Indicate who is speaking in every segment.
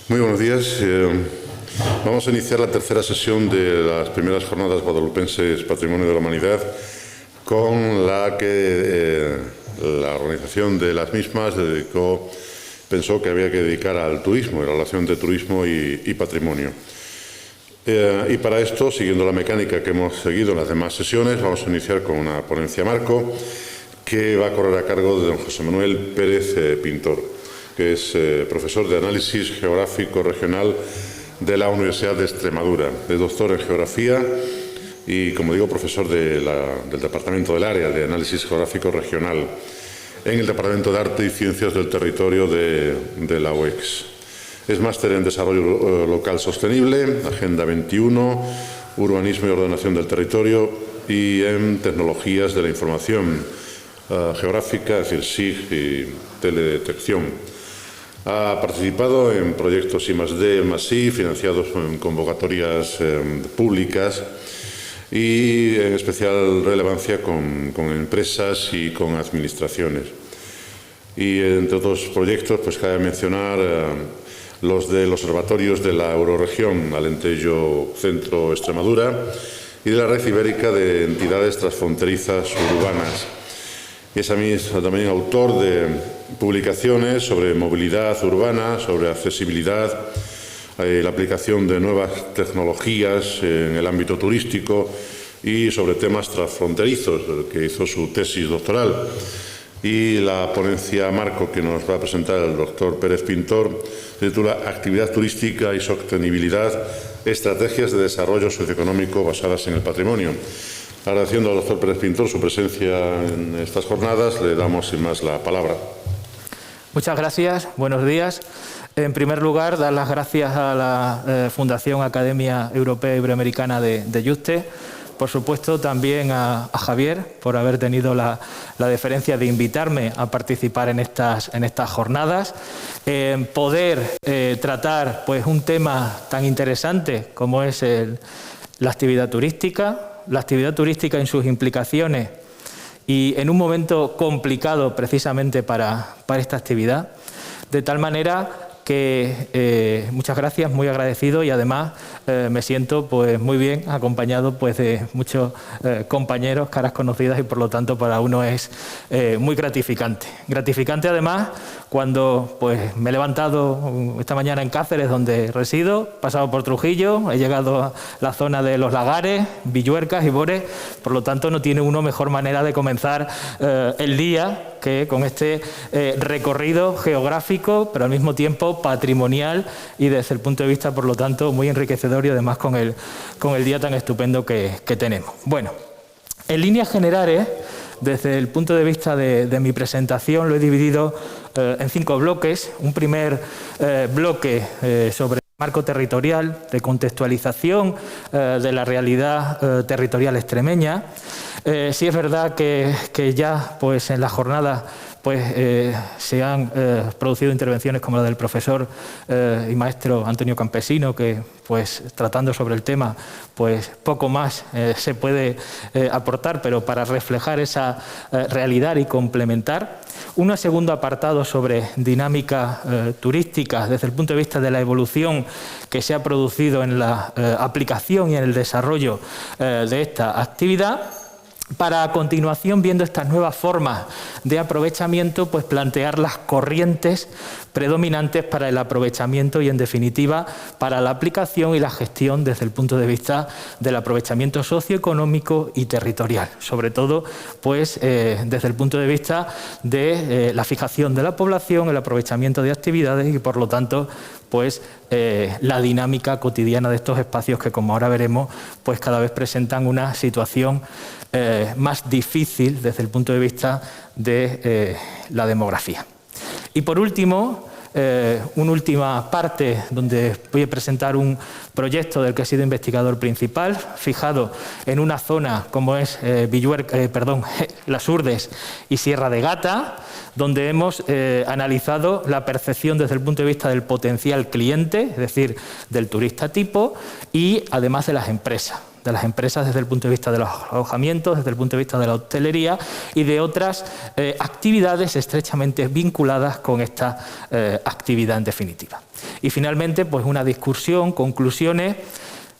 Speaker 1: Muy buenos días. Vamos a iniciar la tercera sesión de las primeras jornadas guadalupenses Patrimonio de la Humanidad, con la que la organización de las mismas pensó que había que dedicar al turismo, la relación de turismo y patrimonio. Y para esto, siguiendo la mecánica que hemos seguido en las demás sesiones, vamos a iniciar con una ponencia marco que va a correr a cargo de don José Manuel Pérez Pintor, que es profesor de Análisis Geográfico Regional de la Universidad de Extremadura. Es doctor en Geografía y, como digo, profesor del Departamento del Área de Análisis Geográfico Regional en el Departamento de Arte y Ciencias del Territorio de la UEX. Es máster en Desarrollo Local Sostenible, Agenda 21, Urbanismo y Ordenación del Territorio y en Tecnologías de la Información Geográfica, es decir, SIG y Teledetección. Ha participado en proyectos I+D, I+I, financiados en convocatorias públicas y en especial relevancia con empresas y con administraciones. Y entre otros proyectos, pues cabe mencionar los de los observatorios de la Euroregión, Alentejo Centro Extremadura, y de la Red Ibérica de Entidades Transfronterizas Urbanas. Y es también autor de publicaciones sobre movilidad urbana, sobre accesibilidad, la aplicación de nuevas tecnologías en el ámbito turístico y sobre temas transfronterizos, que hizo su tesis doctoral. Y la ponencia marco que nos va a presentar el doctor Pérez Pintor se titula Actividad turística y sostenibilidad, estrategias de desarrollo socioeconómico basadas en el patrimonio. Agradeciendo al doctor Pérez Pintor su presencia en estas jornadas, le damos sin más la palabra.
Speaker 2: Muchas gracias, buenos días. En primer lugar, dar las gracias a la Fundación Academia Europea Iberoamericana de Yuste. Por supuesto, también a Javier por haber tenido la deferencia de invitarme a participar en estas jornadas. Poder tratar pues, un tema tan interesante como es la actividad turística en sus implicaciones y en un momento complicado precisamente para esta actividad, de tal manera que muchas gracias, muy agradecido y además me siento pues muy bien acompañado pues de muchos compañeros, caras conocidas y por lo tanto para uno es muy gratificante. Gratificante además cuando pues me he levantado esta mañana en Cáceres, donde resido, he pasado por Trujillo, he llegado a la zona de Los Lagares, Villuercas y Bores, por lo tanto no tiene uno mejor manera de comenzar el día que con este recorrido geográfico, pero al mismo tiempo patrimonial y desde el punto de vista, por lo tanto, muy enriquecedor y además con el día tan estupendo que tenemos. Bueno, en líneas generales, desde el punto de vista de mi presentación, lo he dividido en 5 bloques. Un primer bloque sobre marco territorial, de contextualización de la realidad territorial extremeña. Sí es verdad que ya pues, en la jornada pues, se han producido intervenciones como la del profesor y maestro Antonio Campesino, que pues, tratando sobre el tema pues, poco más se puede aportar, pero para reflejar esa realidad y complementar. Un segundo apartado sobre dinámica turística desde el punto de vista de la evolución que se ha producido en la aplicación y en el desarrollo de esta actividad, para a continuación, viendo estas nuevas formas de aprovechamiento, pues plantear las corrientes predominantes para el aprovechamiento y, en definitiva, para la aplicación y la gestión desde el punto de vista del aprovechamiento socioeconómico y territorial. Sobre todo, pues, desde el punto de vista de la fijación de la población, el aprovechamiento de actividades y, por lo tanto, pues la dinámica cotidiana de estos espacios que, como ahora veremos, pues cada vez presentan una situación más difícil desde el punto de vista de la demografía. Y por último, una última parte donde voy a presentar un proyecto del que he sido investigador principal, fijado en una zona como es Las Urdes y Sierra de Gata, donde hemos analizado la percepción desde el punto de vista del potencial cliente, es decir, del turista tipo, y además de las empresas desde el punto de vista de los alojamientos, desde el punto de vista de la hostelería y de otras actividades estrechamente vinculadas con esta actividad en definitiva. Y finalmente, pues una discusión, conclusiones,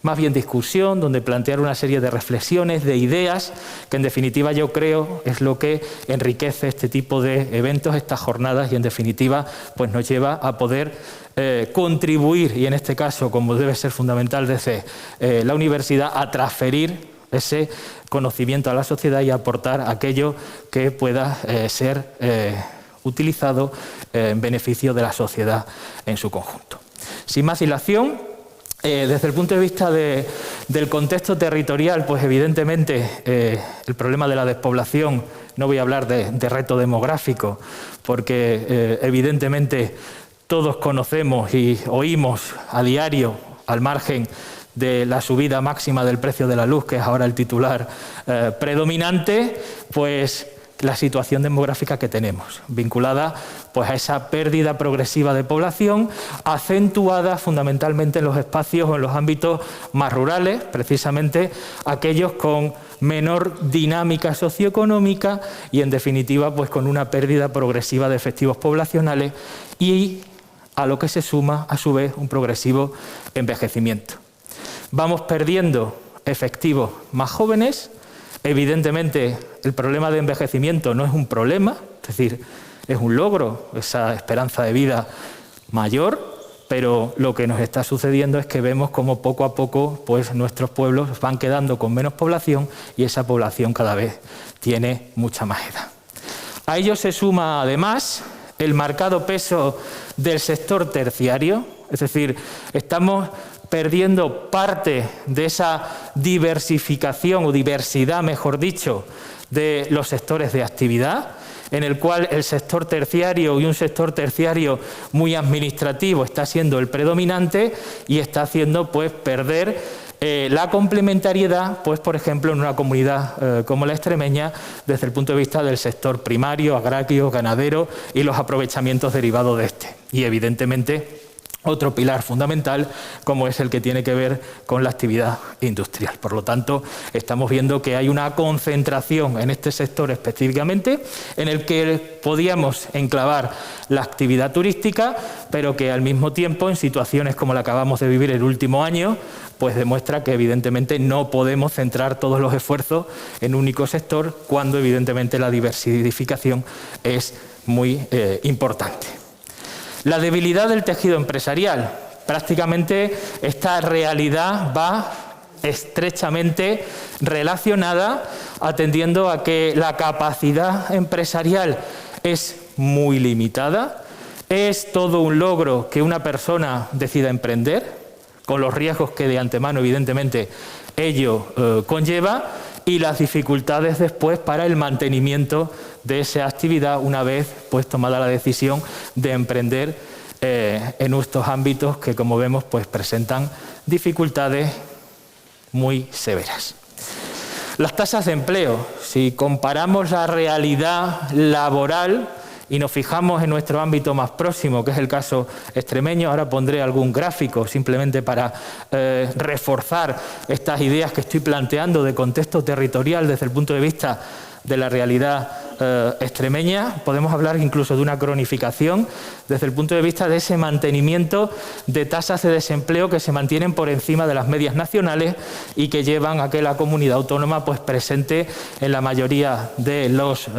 Speaker 2: más bien discusión, donde plantear una serie de reflexiones, de ideas, que en definitiva yo creo es lo que enriquece este tipo de eventos, estas jornadas, y en definitiva pues nos lleva a poder contribuir, y en este caso, como debe ser fundamental desde la universidad, a transferir ese conocimiento a la sociedad y aportar aquello que pueda ser utilizado en beneficio de la sociedad en su conjunto. Sin más dilación, desde el punto de vista del contexto territorial, pues evidentemente el problema de la despoblación, no voy a hablar de reto demográfico, porque evidentemente todos conocemos y oímos a diario, al margen de la subida máxima del precio de la luz, que es ahora el titular predominante, pues la situación demográfica que tenemos, vinculada pues a esa pérdida progresiva de población, acentuada fundamentalmente en los espacios o en los ámbitos más rurales, precisamente aquellos con menor dinámica socioeconómica y en definitiva pues con una pérdida progresiva de efectivos poblacionales y a lo que se suma a su vez un progresivo envejecimiento. Vamos perdiendo efectivos más jóvenes. Evidentemente, el problema de envejecimiento no es un problema, es decir, es un logro, esa esperanza de vida mayor, pero lo que nos está sucediendo es que vemos cómo poco a poco pues, nuestros pueblos van quedando con menos población y esa población cada vez tiene mucha más edad. A ello se suma además el marcado peso del sector terciario, es decir, estamos perdiendo parte de esa diversificación o diversidad, mejor dicho, de los sectores de actividad, en el cual el sector terciario y un sector terciario muy administrativo está siendo el predominante y está haciendo pues perder la complementariedad, pues por ejemplo en una comunidad como la extremeña, desde el punto de vista del sector primario, agrario, ganadero y los aprovechamientos derivados de este. Y evidentemente otro pilar fundamental como es el que tiene que ver con la actividad industrial. Por lo tanto, estamos viendo que hay una concentración en este sector específicamente en el que podíamos enclavar la actividad turística, pero que al mismo tiempo en situaciones como la que acabamos de vivir el último año, pues demuestra que evidentemente no podemos centrar todos los esfuerzos en un único sector cuando evidentemente la diversificación es muy importante. La debilidad del tejido empresarial. Prácticamente esta realidad va estrechamente relacionada atendiendo a que la capacidad empresarial es muy limitada. Es todo un logro que una persona decida emprender, con los riesgos que de antemano evidentemente ello conlleva y las dificultades después para el mantenimiento de esa actividad una vez pues tomada la decisión de emprender en estos ámbitos que como vemos pues presentan dificultades muy severas. Las tasas de empleo, si comparamos la realidad laboral y nos fijamos en nuestro ámbito más próximo, que es el caso extremeño, ahora pondré algún gráfico simplemente para reforzar estas ideas que estoy planteando de contexto territorial desde el punto de vista de la realidad extremeña. Podemos hablar incluso de una cronificación desde el punto de vista de ese mantenimiento de tasas de desempleo que se mantienen por encima de las medias nacionales y que llevan a que la comunidad autónoma pues presente en la mayoría de los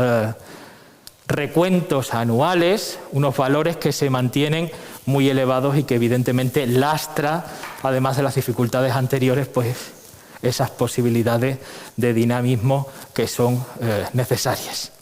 Speaker 2: recuentos anuales unos valores que se mantienen muy elevados y que evidentemente lastra, además de las dificultades anteriores, pues esas posibilidades de dinamismo que son necesarias.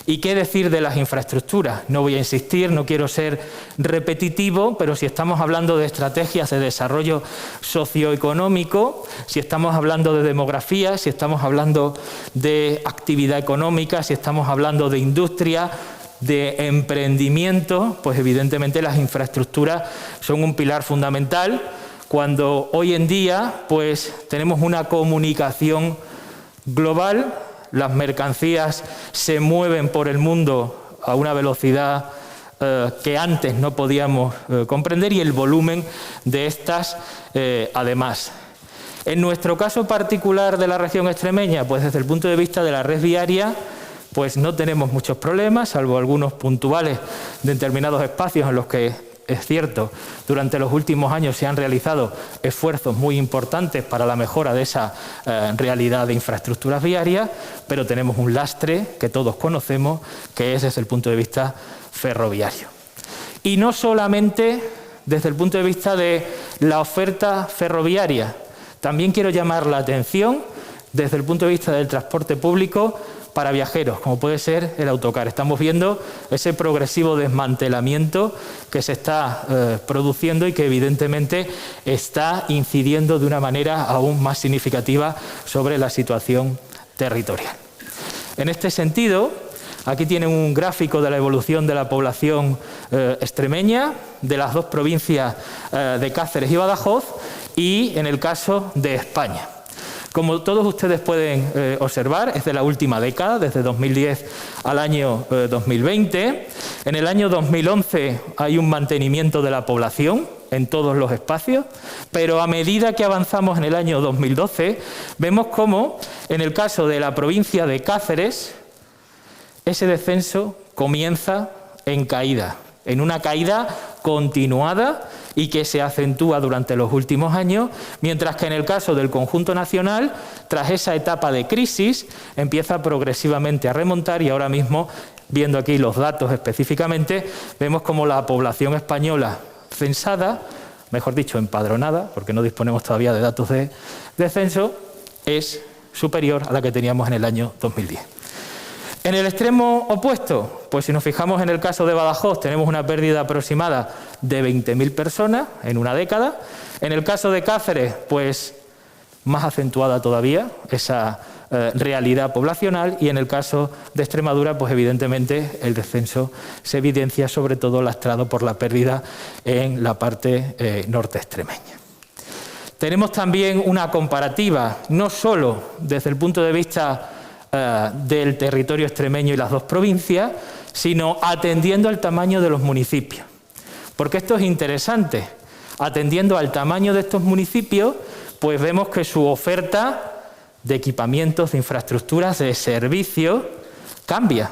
Speaker 2: ¿Y qué decir de las infraestructuras? No voy a insistir, no quiero ser repetitivo, pero si estamos hablando de estrategias de desarrollo socioeconómico, si estamos hablando de demografía, si estamos hablando de actividad económica, si estamos hablando de industria, de emprendimiento, pues evidentemente las infraestructuras son un pilar fundamental cuando hoy en día pues tenemos una comunicación global. Las mercancías se mueven por el mundo a una velocidad que antes no podíamos comprender y el volumen de estas además. En nuestro caso particular de la región extremeña, pues desde el punto de vista de la red viaria, pues no tenemos muchos problemas, salvo algunos puntuales de determinados espacios en los que es cierto, durante los últimos años se han realizado esfuerzos muy importantes para la mejora de esa realidad de infraestructuras viarias, pero tenemos un lastre que todos conocemos, que es desde el punto de vista ferroviario. Y no solamente desde el punto de vista de la oferta ferroviaria, también quiero llamar la atención desde el punto de vista del transporte público para viajeros, como puede ser el autocar. Estamos viendo ese progresivo desmantelamiento que se está produciendo y que evidentemente está incidiendo de una manera aún más significativa sobre la situación territorial. En este sentido, aquí tienen un gráfico de la evolución de la población extremeña de las dos provincias de Cáceres y Badajoz y en el caso de España. Como todos ustedes pueden observar, es de la última década, desde 2010 al año 2020. En el año 2011 hay un mantenimiento de la población en todos los espacios, pero a medida que avanzamos en el año 2012, vemos cómo en el caso de la provincia de Cáceres, ese descenso comienza en caída, en una caída continuada y que se acentúa durante los últimos años, mientras que en el caso del conjunto nacional, tras esa etapa de crisis, empieza progresivamente a remontar y ahora mismo, viendo aquí los datos específicamente, vemos como la población española censada, mejor dicho, empadronada, porque no disponemos todavía de datos de descenso, es superior a la que teníamos en el año 2010. En el extremo opuesto, pues si nos fijamos en el caso de Badajoz, tenemos una pérdida aproximada de 20.000 personas en una década. En el caso de Cáceres, pues más acentuada todavía esa realidad poblacional, y en el caso de Extremadura, pues evidentemente el descenso se evidencia sobre todo lastrado por la pérdida en la parte norte extremeña. Tenemos también una comparativa, no solo desde el punto de vista del territorio extremeño y las dos provincias, sino atendiendo al tamaño de los municipios. Porque esto es interesante. Atendiendo al tamaño de estos municipios, pues vemos que su oferta de equipamientos, de infraestructuras, de servicios, cambia.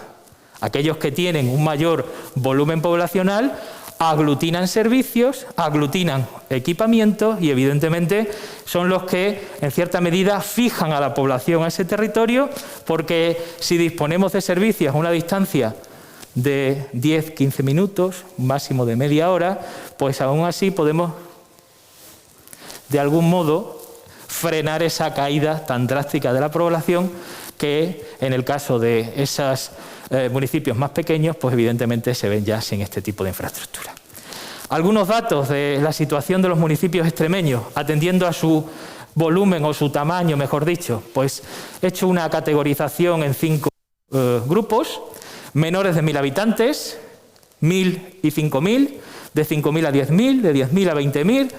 Speaker 2: Aquellos que tienen un mayor volumen poblacional aglutinan servicios, aglutinan equipamientos y evidentemente son los que en cierta medida fijan a la población a ese territorio, porque si disponemos de servicios a una distancia de 10-15 minutos, máximo de media hora, pues aún así podemos de algún modo frenar esa caída tan drástica de la población que en el caso de esos municipios más pequeños, pues evidentemente se ven ya sin este tipo de infraestructura. Algunos datos de la situación de los municipios extremeños, atendiendo a su volumen o su tamaño, mejor dicho, pues he hecho una categorización en 5 grupos: menores de 1.000 habitantes, 1.000 y 5.000, de 5.000 a 10.000, de 10.000 a 20.000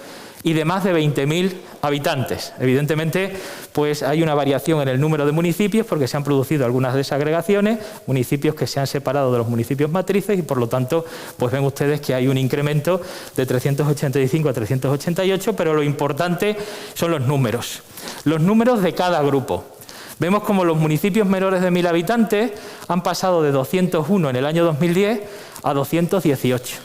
Speaker 2: y de más de 20.000 habitantes. Evidentemente, pues hay una variación en el número de municipios porque se han producido algunas desagregaciones, municipios que se han separado de los municipios matrices y por lo tanto, pues ven ustedes que hay un incremento de 385 a 388, pero lo importante son los números de cada grupo. Vemos como los municipios menores de 1.000 habitantes han pasado de 201 en el año 2010 a 218.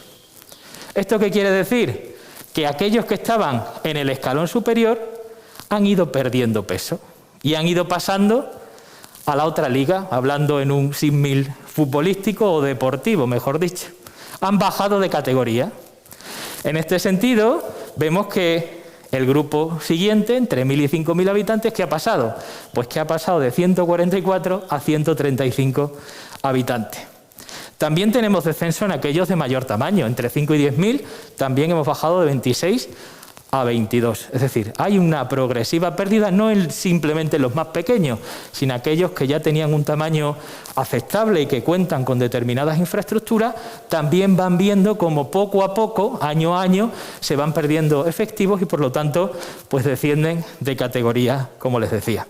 Speaker 2: ¿Esto qué quiere decir? Que aquellos que estaban en el escalón superior han ido perdiendo peso y han ido pasando a la otra liga, hablando en un símil futbolístico o deportivo, mejor dicho. Han bajado de categoría. En este sentido, vemos que el grupo siguiente, entre 1.000 y 5.000 habitantes, ¿qué ha pasado? Pues que ha pasado de 144 a 135 habitantes. También tenemos descenso en aquellos de mayor tamaño, entre 5 y 10.000 también hemos bajado de 26 a 22. Es decir, hay una progresiva pérdida, no simplemente en los más pequeños, sino aquellos que ya tenían un tamaño aceptable y que cuentan con determinadas infraestructuras, también van viendo como poco a poco, año a año, se van perdiendo efectivos y por lo tanto pues descienden de categoría, como les decía.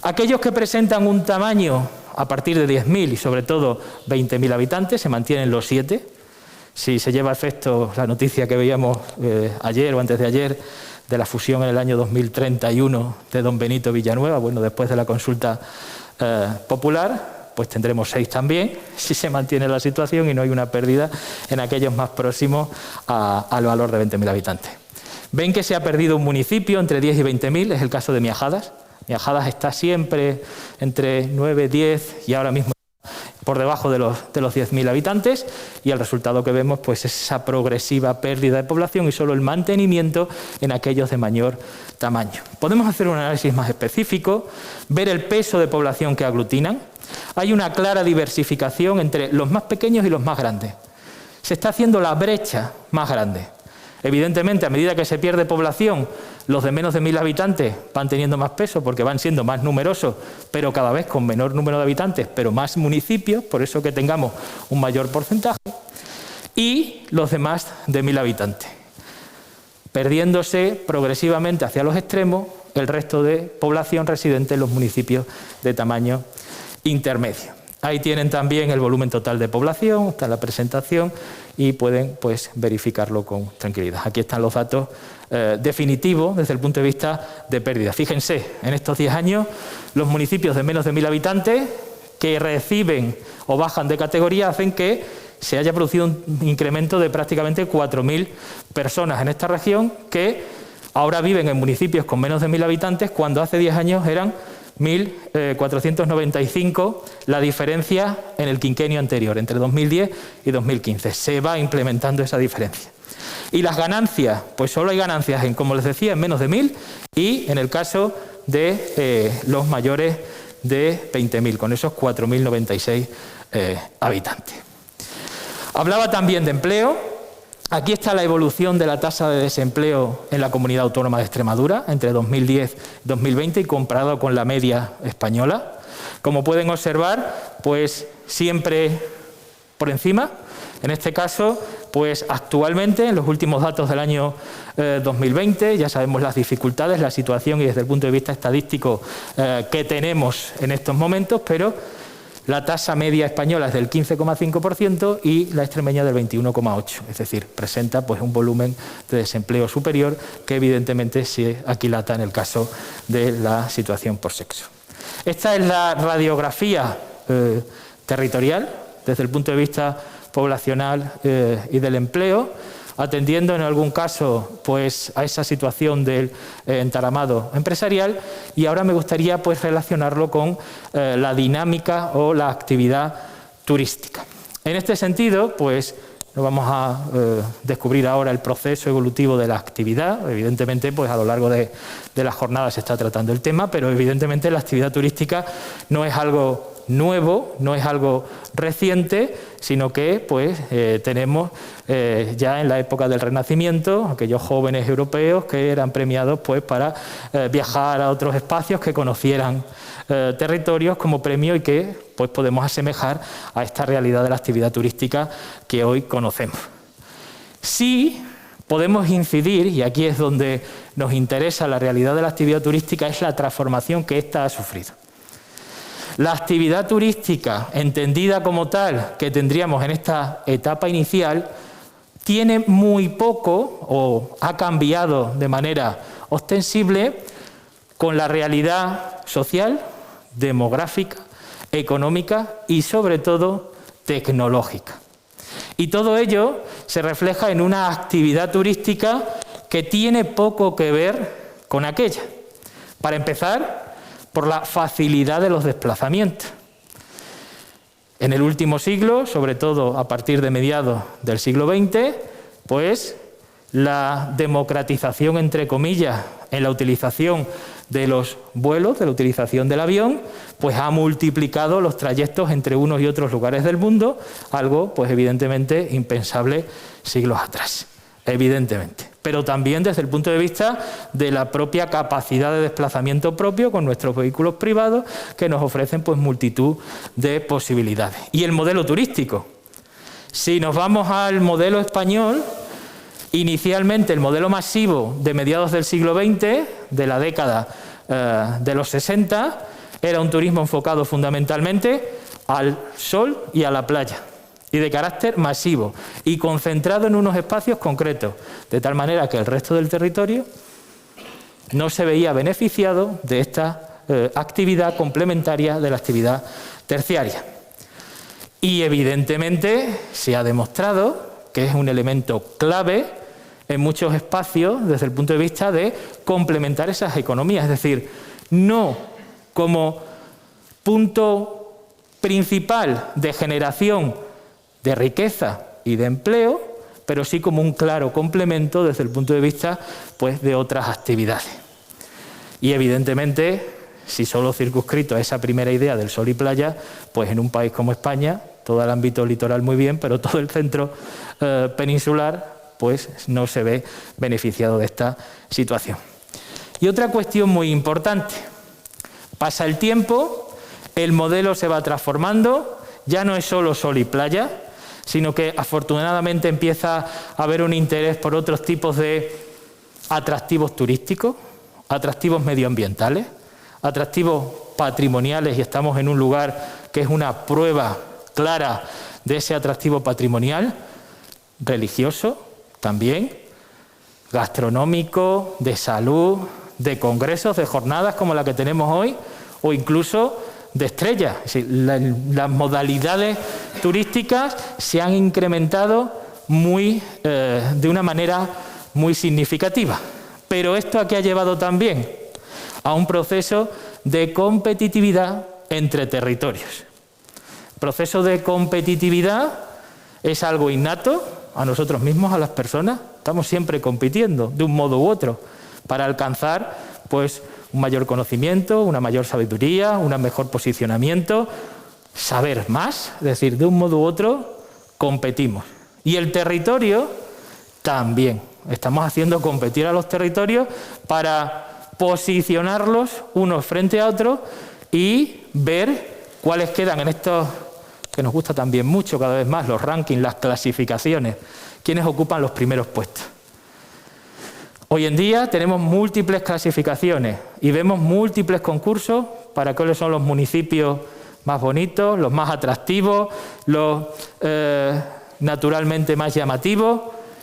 Speaker 2: Aquellos que presentan un tamaño a partir de 10.000 y sobre todo 20.000 habitantes, se mantienen los 7. Si se lleva a efecto la noticia que veíamos ayer o antes de ayer de la fusión en el año 2031 de Don Benito Villanueva, bueno, después de la consulta popular, pues tendremos 6 también, si se mantiene la situación y no hay una pérdida en aquellos más próximos al valor de 20.000 habitantes. Ven que se ha perdido un municipio entre 10 y 20.000, es el caso de Miajadas. Miajadas está siempre entre 9, 10 y ahora mismo por debajo de los 10.000 habitantes, y el resultado que vemos pues es esa progresiva pérdida de población y solo el mantenimiento en aquellos de mayor tamaño. Podemos hacer un análisis más específico, ver el peso de población que aglutinan. Hay una clara diversificación entre los más pequeños y los más grandes. Se está haciendo la brecha más grande. Evidentemente, a medida que se pierde población, los de menos de 1.000 habitantes van teniendo más peso porque van siendo más numerosos, pero cada vez con menor número de habitantes, pero más municipios, por eso que tengamos un mayor porcentaje, y los demás de 1.000 habitantes, perdiéndose progresivamente hacia los extremos el resto de población residente en los municipios de tamaño intermedio. Ahí tienen también el volumen total de población, está en la presentación y pueden pues verificarlo con tranquilidad. Aquí están los datos definitivos desde el punto de vista de pérdida. Fíjense, en estos 10 años los municipios de menos de 1.000 habitantes que reciben o bajan de categoría hacen que se haya producido un incremento de prácticamente 4.000 personas en esta región que ahora viven en municipios con menos de 1.000 habitantes cuando hace 10 años eran 1.495 la diferencia en el quinquenio anterior, entre 2010 y 2015. Se va implementando esa diferencia. Y las ganancias, pues solo hay ganancias en, como les decía, en menos de 1.000 y en el caso de los mayores de 20.000, con esos 4.096 habitantes. Hablaba también de empleo. Aquí está la evolución de la tasa de desempleo en la Comunidad Autónoma de Extremadura entre 2010 y 2020 y comparado con la media española. Como pueden observar, pues siempre por encima. En este caso, pues actualmente, en los últimos datos del año 2020, ya sabemos las dificultades, la situación y desde el punto de vista estadístico que tenemos en estos momentos, pero la tasa media española es del 15,5% y la extremeña del 21,8%. Es decir, presenta pues un volumen de desempleo superior que evidentemente se aquilata en el caso de la situación por sexo. Esta es la radiografía territorial desde el punto de vista poblacional y del empleo, atendiendo en algún caso pues a esa situación del entaramado empresarial, y ahora me gustaría pues relacionarlo con la dinámica o la actividad turística. En este sentido, pues no vamos a descubrir ahora el proceso evolutivo de la actividad. Evidentemente, pues a lo largo de las jornadas se está tratando el tema, pero evidentemente la actividad turística no es algo nuevo, no es algo reciente, sino que pues tenemos ya en la época del Renacimiento aquellos jóvenes europeos que eran premiados pues para viajar a otros espacios, que conocieran territorios como premio y que pues podemos asemejar a esta realidad de la actividad turística que hoy conocemos. Sí podemos incidir, y aquí es donde nos interesa la realidad de la actividad turística, es la transformación que ésta ha sufrido. La actividad turística, entendida como tal, que tendríamos en esta etapa inicial, tiene muy poco o ha cambiado de manera ostensible con la realidad social, demográfica, económica y sobre todo tecnológica. Y todo ello se refleja en una actividad turística que tiene poco que ver con aquella. Para empezar, por la facilidad de los desplazamientos. En el último siglo, sobre todo a partir de mediados del siglo XX, pues la democratización, entre comillas, en la utilización de los vuelos, de la utilización del avión, pues ha multiplicado los trayectos entre unos y otros lugares del mundo, algo pues evidentemente impensable siglos atrás, evidentemente. Pero también desde el punto de vista de la propia capacidad de desplazamiento propio con nuestros vehículos privados, que nos ofrecen pues multitud de posibilidades. Y el modelo turístico. Si nos vamos al modelo español, inicialmente el modelo masivo de mediados del siglo XX, de la década de los 60, era un turismo enfocado fundamentalmente al sol y a la playa, y de carácter masivo y concentrado en unos espacios concretos, de tal manera que el resto del territorio no se veía beneficiado de esta actividad complementaria de la actividad terciaria. Y evidentemente se ha demostrado que es un elemento clave en muchos espacios desde el punto de vista de complementar esas economías, es decir, no como punto principal de generación de riqueza y de empleo, pero sí como un claro complemento desde el punto de vista, pues, de otras actividades. Y evidentemente, si solo circunscrito a esa primera idea del sol y playa, pues en un país como España, todo el ámbito litoral muy bien, pero todo el centro peninsular pues no se ve beneficiado de esta situación. Y otra cuestión muy importante, pasa el tiempo, el modelo se va transformando, ya no es solo sol y playa, sino que afortunadamente empieza a haber un interés por otros tipos de atractivos turísticos, atractivos medioambientales, atractivos patrimoniales, y estamos en un lugar que es una prueba clara de ese atractivo patrimonial, religioso también, gastronómico, de salud, de congresos, de jornadas como la que tenemos hoy, o incluso de estrellas. Es decir, las modalidades turísticas se han incrementado de una manera muy significativa. Pero esto aquí ha llevado también a un proceso de competitividad entre territorios. El proceso de competitividad es algo innato a nosotros mismos, a las personas. Estamos siempre compitiendo de un modo u otro para alcanzar pues un mayor conocimiento, una mayor sabiduría, un mejor posicionamiento, saber más, es decir, de un modo u otro competimos. Y el territorio también. Estamos haciendo competir a los territorios para posicionarlos unos frente a otros y ver cuáles quedan en estos, que nos gusta también mucho cada vez más, los rankings, las clasificaciones, quiénes ocupan los primeros puestos. Hoy en día tenemos múltiples clasificaciones y vemos múltiples concursos para cuáles son los municipios más bonitos, los más atractivos, los naturalmente más llamativos,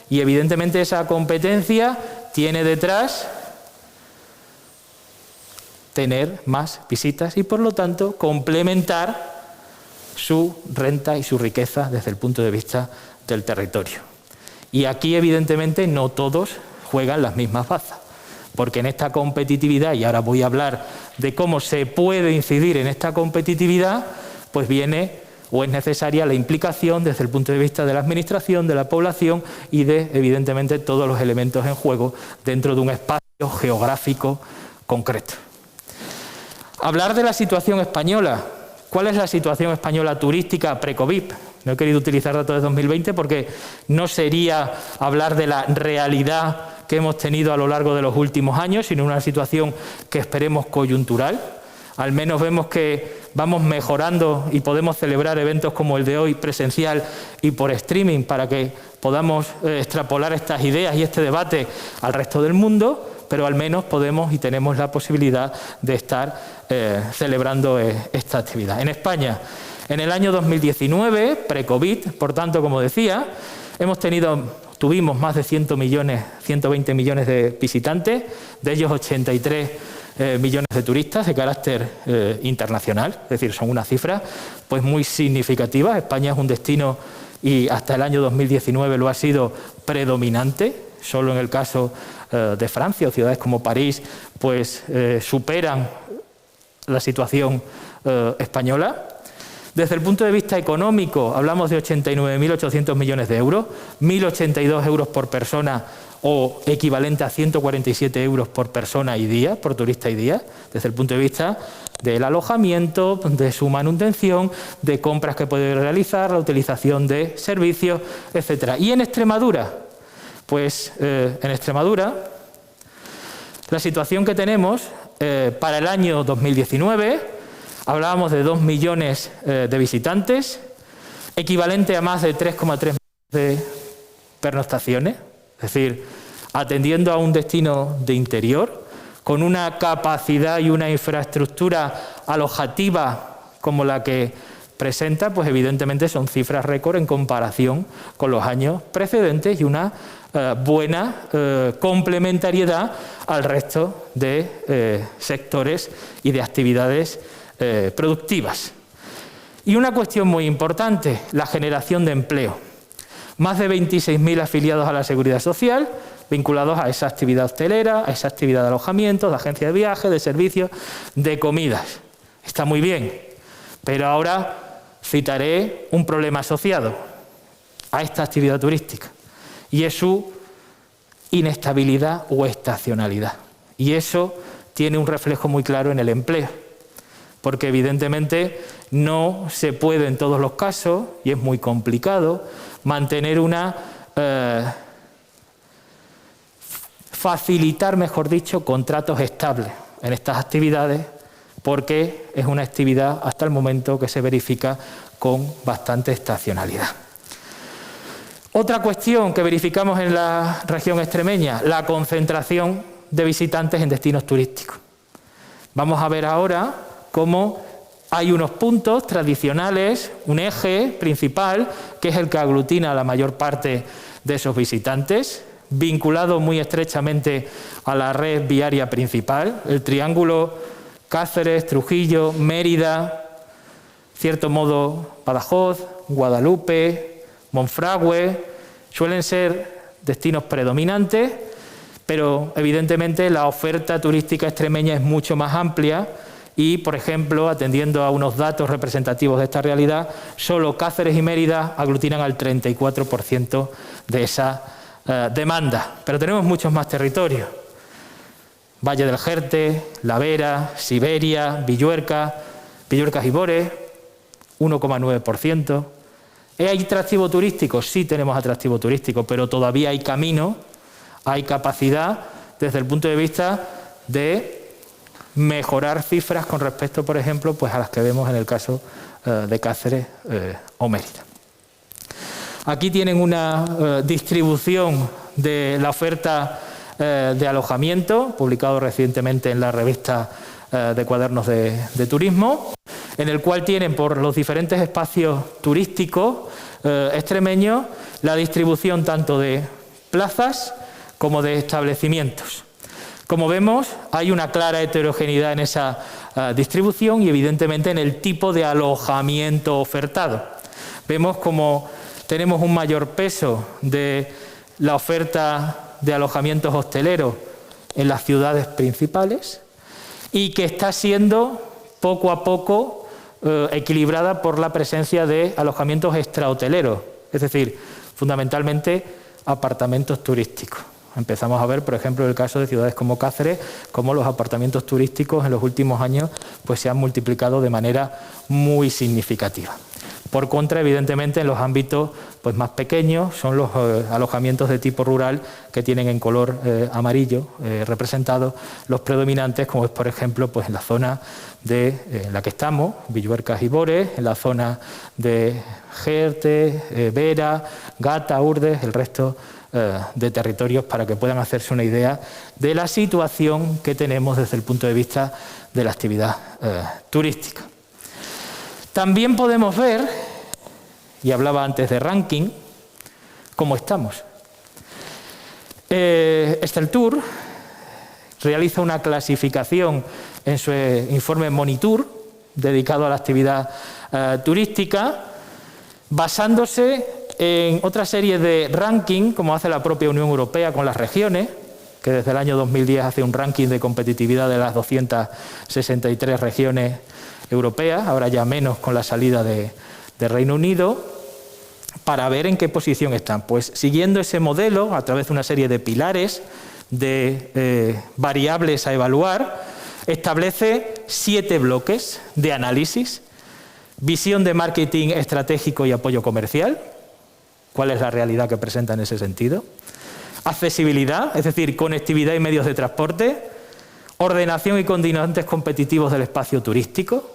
Speaker 2: y evidentemente esa competencia tiene detrás tener más visitas y por lo tanto complementar su renta y su riqueza desde el punto de vista del territorio. Y aquí evidentemente no todos juegan las mismas bazas, porque en esta competitividad, y ahora voy a hablar de cómo se puede incidir en esta competitividad, pues viene o es necesaria la implicación desde el punto de vista de la administración, de la población y de, evidentemente, todos los elementos en juego dentro de un espacio geográfico concreto. Hablar de la situación española. ¿Cuál es la situación española turística pre-COVID? No he querido utilizar datos de 2020 porque no sería hablar de la realidad que hemos tenido a lo largo de los últimos años, sino una situación que esperemos coyuntural. Al menos vemos que vamos mejorando y podemos celebrar eventos como el de hoy presencial y por streaming para que podamos extrapolar estas ideas y este debate al resto del mundo, pero al menos podemos y tenemos la posibilidad de estar celebrando esta actividad. En España, en el año 2019, pre-COVID, por tanto, como decía, tuvimos más de 120 millones de visitantes, de ellos 83 millones de turistas de carácter internacional, es decir, son unas cifras pues muy significativas. España es un destino, y hasta el año 2019 lo ha sido, predominante. Solo en el caso de Francia o ciudades como París pues superan la situación española. Desde el punto de vista económico hablamos de 89.800 millones de euros, 1.082 euros por persona o equivalente a 147 euros por persona y día, por turista y día, desde el punto de vista del alojamiento, de su manutención, de compras que puede realizar, la utilización de servicios, etc. Y en Extremadura, pues en Extremadura la situación que tenemos para el año 2019, hablábamos de 2 millones de visitantes, equivalente a más de 3,3 millones de pernoctaciones, es decir, atendiendo a un destino de interior, con una capacidad y una infraestructura alojativa como la que presenta, pues evidentemente son cifras récord en comparación con los años precedentes y una buena complementariedad al resto de sectores y de actividades productivas. Y una cuestión muy importante, la generación de empleo. Más de 26.000 afiliados a la Seguridad Social, vinculados a esa actividad hostelera, a esa actividad de alojamiento, de agencia de viajes, de servicios, de comidas. Está muy bien, pero ahora citaré un problema asociado a esta actividad turística, y es su inestabilidad o estacionalidad. Y eso tiene un reflejo muy claro en el empleo, porque evidentemente no se puede en todos los casos, y es muy complicado, mantener facilitar, mejor dicho, contratos estables en estas actividades, porque es una actividad hasta el momento que se verifica con bastante estacionalidad. Otra cuestión que verificamos en la región extremeña, la concentración de visitantes en destinos turísticos. Vamos a ver ahora cómo hay unos puntos tradicionales, un eje principal, que es el que aglutina a la mayor parte de esos visitantes, vinculado muy estrechamente a la red viaria principal, el triángulo Cáceres, Trujillo, Mérida, cierto modo Badajoz, Guadalupe, Monfragüe, suelen ser destinos predominantes, pero evidentemente la oferta turística extremeña es mucho más amplia y, por ejemplo, atendiendo a unos datos representativos de esta realidad, solo Cáceres y Mérida aglutinan al 34% de esa demanda, pero tenemos muchos más territorios. Valle del Jerte, La Vera, Siberia, Villuercas y Bores, 1,9%. ¿Hay atractivo turístico? Sí tenemos atractivo turístico, pero todavía hay camino, hay capacidad desde el punto de vista de mejorar cifras con respecto, por ejemplo, pues a las que vemos en el caso de Cáceres o Mérida. Aquí tienen una distribución de la oferta de alojamiento, publicado recientemente en la revista de cuadernos de turismo, en el cual tienen por los diferentes espacios turísticos extremeños la distribución tanto de plazas como de establecimientos. Como vemos, hay una clara heterogeneidad en esa distribución y evidentemente en el tipo de alojamiento ofertado. Vemos como tenemos un mayor peso de la oferta de alojamientos hosteleros en las ciudades principales y que está siendo poco a poco equilibrada por la presencia de alojamientos extrahoteleros, es decir, fundamentalmente apartamentos turísticos. Empezamos a ver, por ejemplo, el caso de ciudades como Cáceres, cómo los apartamentos turísticos en los últimos años pues, se han multiplicado de manera muy significativa. Por contra, evidentemente, en los ámbitos pues, más pequeños son los alojamientos de tipo rural que tienen en color amarillo representados los predominantes, como es, por ejemplo, pues, en la zona en la que estamos, Villuercas y Bores, en la zona de Jerte, Vera, Gata, Urdes, el resto de territorios, para que puedan hacerse una idea de la situación que tenemos desde el punto de vista de la actividad turística. También podemos ver, y hablaba antes de ranking, cómo estamos. Esteltur realiza una clasificación en su informe Monitur, dedicado a la actividad turística, basándose en otra serie de ranking, como hace la propia Unión Europea con las regiones, que desde el año 2010 hace un ranking de competitividad de las 263 regiones europeas, ahora ya menos con la salida de Reino Unido, para ver en qué posición están. Pues siguiendo ese modelo, a través de una serie de pilares, de variables a evaluar, establece 7 bloques de análisis: visión de marketing estratégico y apoyo comercial, cuál es la realidad que presenta en ese sentido; accesibilidad, es decir, conectividad y medios de transporte; ordenación y condicionantes competitivos del espacio turístico.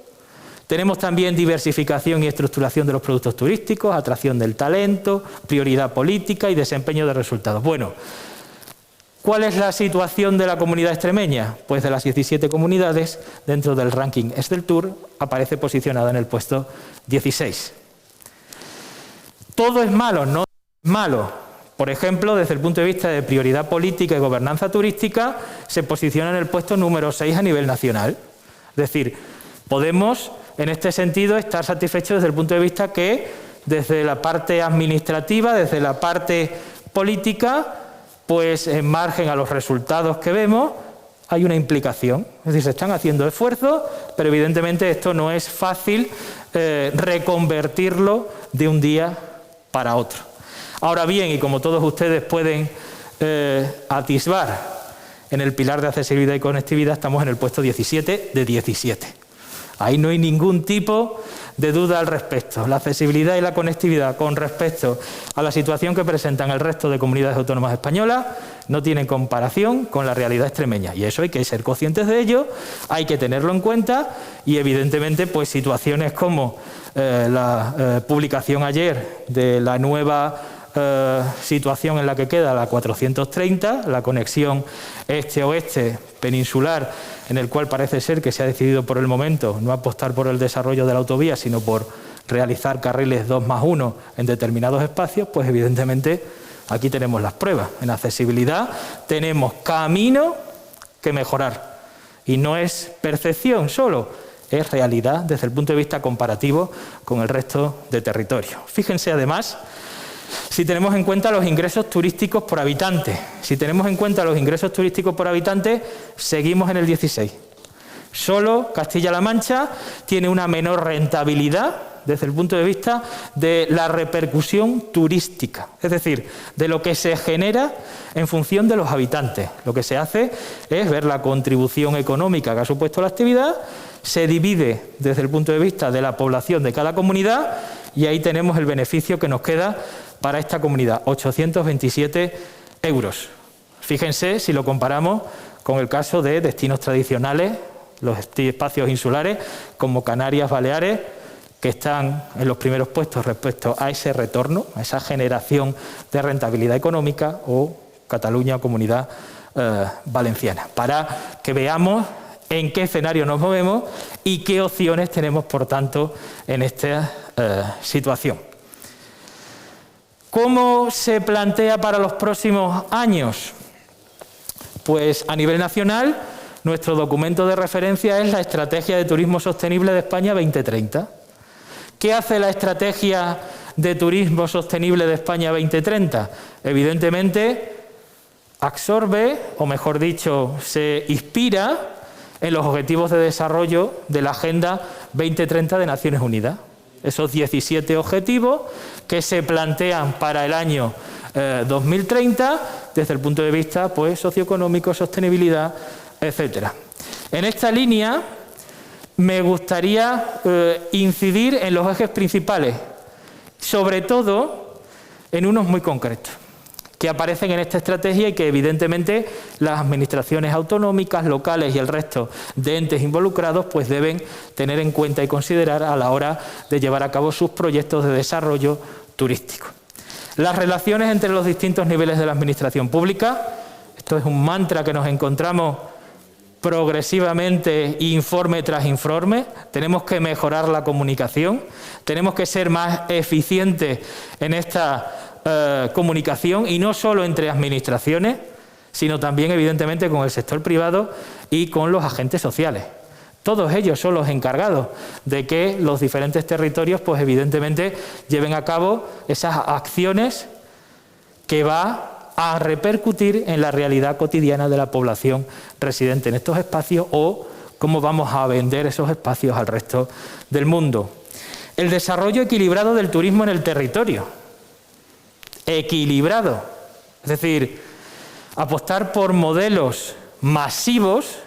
Speaker 2: Tenemos también diversificación y estructuración de los productos turísticos, atracción del talento, prioridad política y desempeño de resultados. Bueno, ¿cuál es la situación de la comunidad extremeña? Pues de las 17 comunidades, dentro del ranking Esteltur, aparece posicionada en el puesto 16. ¿Todo es malo? No es malo. Por ejemplo, desde el punto de vista de prioridad política y gobernanza turística, se posiciona en el puesto número 6 a nivel nacional. Es decir, podemos en este sentido, estar satisfechos desde el punto de vista que desde la parte administrativa, desde la parte política, pues en margen a los resultados que vemos, hay una implicación. Es decir, se están haciendo esfuerzos, pero evidentemente esto no es fácil reconvertirlo de un día para otro. Ahora bien, y como todos ustedes pueden atisbar, en el pilar de accesibilidad y conectividad estamos en el puesto 17 de 17. Ahí no hay ningún tipo de duda al respecto. La accesibilidad y la conectividad con respecto a la situación que presentan el resto de comunidades autónomas españolas no tienen comparación con la realidad extremeña. Y eso hay que ser conscientes de ello, hay que tenerlo en cuenta y evidentemente pues situaciones como la publicación ayer de la nueva situación en la que queda la 430, la conexión este-oeste peninsular, en el cual parece ser que se ha decidido por el momento no apostar por el desarrollo de la autovía, sino por realizar carriles 2+1 en determinados espacios, pues evidentemente aquí tenemos las pruebas. En accesibilidad tenemos camino que mejorar y no es percepción solo, es realidad desde el punto de vista comparativo con el resto de territorios. Fíjense además, si tenemos en cuenta los ingresos turísticos por habitante, seguimos en el 16. Solo Castilla-La Mancha tiene una menor rentabilidad desde el punto de vista de la repercusión turística, es decir, de lo que se genera en función de los habitantes. Lo que se hace es ver la contribución económica que ha supuesto la actividad, se divide desde el punto de vista de la población de cada comunidad y ahí tenemos el beneficio que nos queda para esta comunidad, 827 euros. Fíjense si lo comparamos con el caso de destinos tradicionales, los espacios insulares como Canarias, Baleares, que están en los primeros puestos respecto a ese retorno, a esa generación de rentabilidad económica, o Cataluña o Comunidad Valenciana, para que veamos en qué escenario nos movemos y qué opciones tenemos, por tanto, en esta situación. ¿Cómo se plantea para los próximos años? Pues a nivel nacional, nuestro documento de referencia es la Estrategia de Turismo Sostenible de España 2030. ¿Qué hace la Estrategia de Turismo Sostenible de España 2030? Evidentemente, absorbe, o mejor dicho, se inspira en los Objetivos de Desarrollo de la Agenda 2030 de Naciones Unidas. Esos 17 objetivos que se plantean para el año 2030 desde el punto de vista pues, socioeconómico, sostenibilidad, etcétera. En esta línea me gustaría incidir en los ejes principales, sobre todo en unos muy concretos, que aparecen en esta estrategia y que evidentemente las administraciones autonómicas, locales y el resto de entes involucrados pues deben tener en cuenta y considerar a la hora de llevar a cabo sus proyectos de desarrollo turístico. Las relaciones entre los distintos niveles de la administración pública, esto es un mantra que nos encontramos progresivamente, informe tras informe. Tenemos que mejorar la comunicación, tenemos que ser más eficientes en esta comunicación, y no solo entre administraciones, sino también evidentemente con el sector privado y con los agentes sociales. Todos ellos son los encargados de que los diferentes territorios pues evidentemente lleven a cabo esas acciones que va a repercutir en la realidad cotidiana de la población residente en estos espacios, o cómo vamos a vender esos espacios al resto del mundo. El desarrollo equilibrado del turismo en el territorio. Equilibrado, es decir, apostar por modelos masivos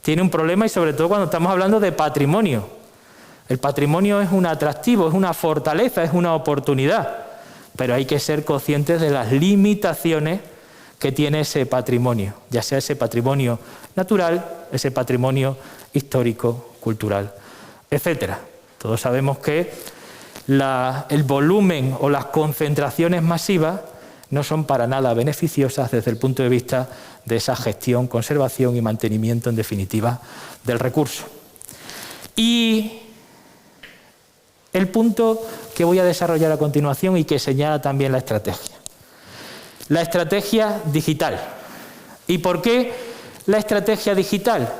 Speaker 2: tiene un problema, y sobre todo cuando estamos hablando de patrimonio. El patrimonio es un atractivo, es una fortaleza, es una oportunidad, pero hay que ser conscientes de las limitaciones que tiene ese patrimonio, ya sea ese patrimonio natural, ese patrimonio histórico, cultural, etcétera. Todos sabemos que el volumen o las concentraciones masivas no son para nada beneficiosas desde el punto de vista de esa gestión, conservación y mantenimiento, en definitiva, del recurso. Y el punto que voy a desarrollar a continuación y que señala también la estrategia. La estrategia digital. ¿Y por qué la estrategia digital?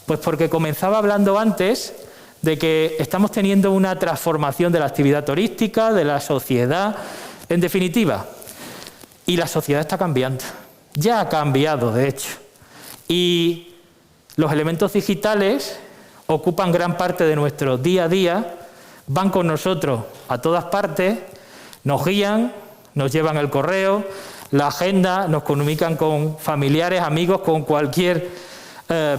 Speaker 2: Pues porque comenzaba hablando antes de que estamos teniendo una transformación de la actividad turística, de la sociedad, en definitiva. Y la sociedad está cambiando. Ya ha cambiado, de hecho. Y los elementos digitales ocupan gran parte de nuestro día a día, van con nosotros a todas partes, nos guían, nos llevan el correo, la agenda, nos comunican con familiares, amigos, con cualquier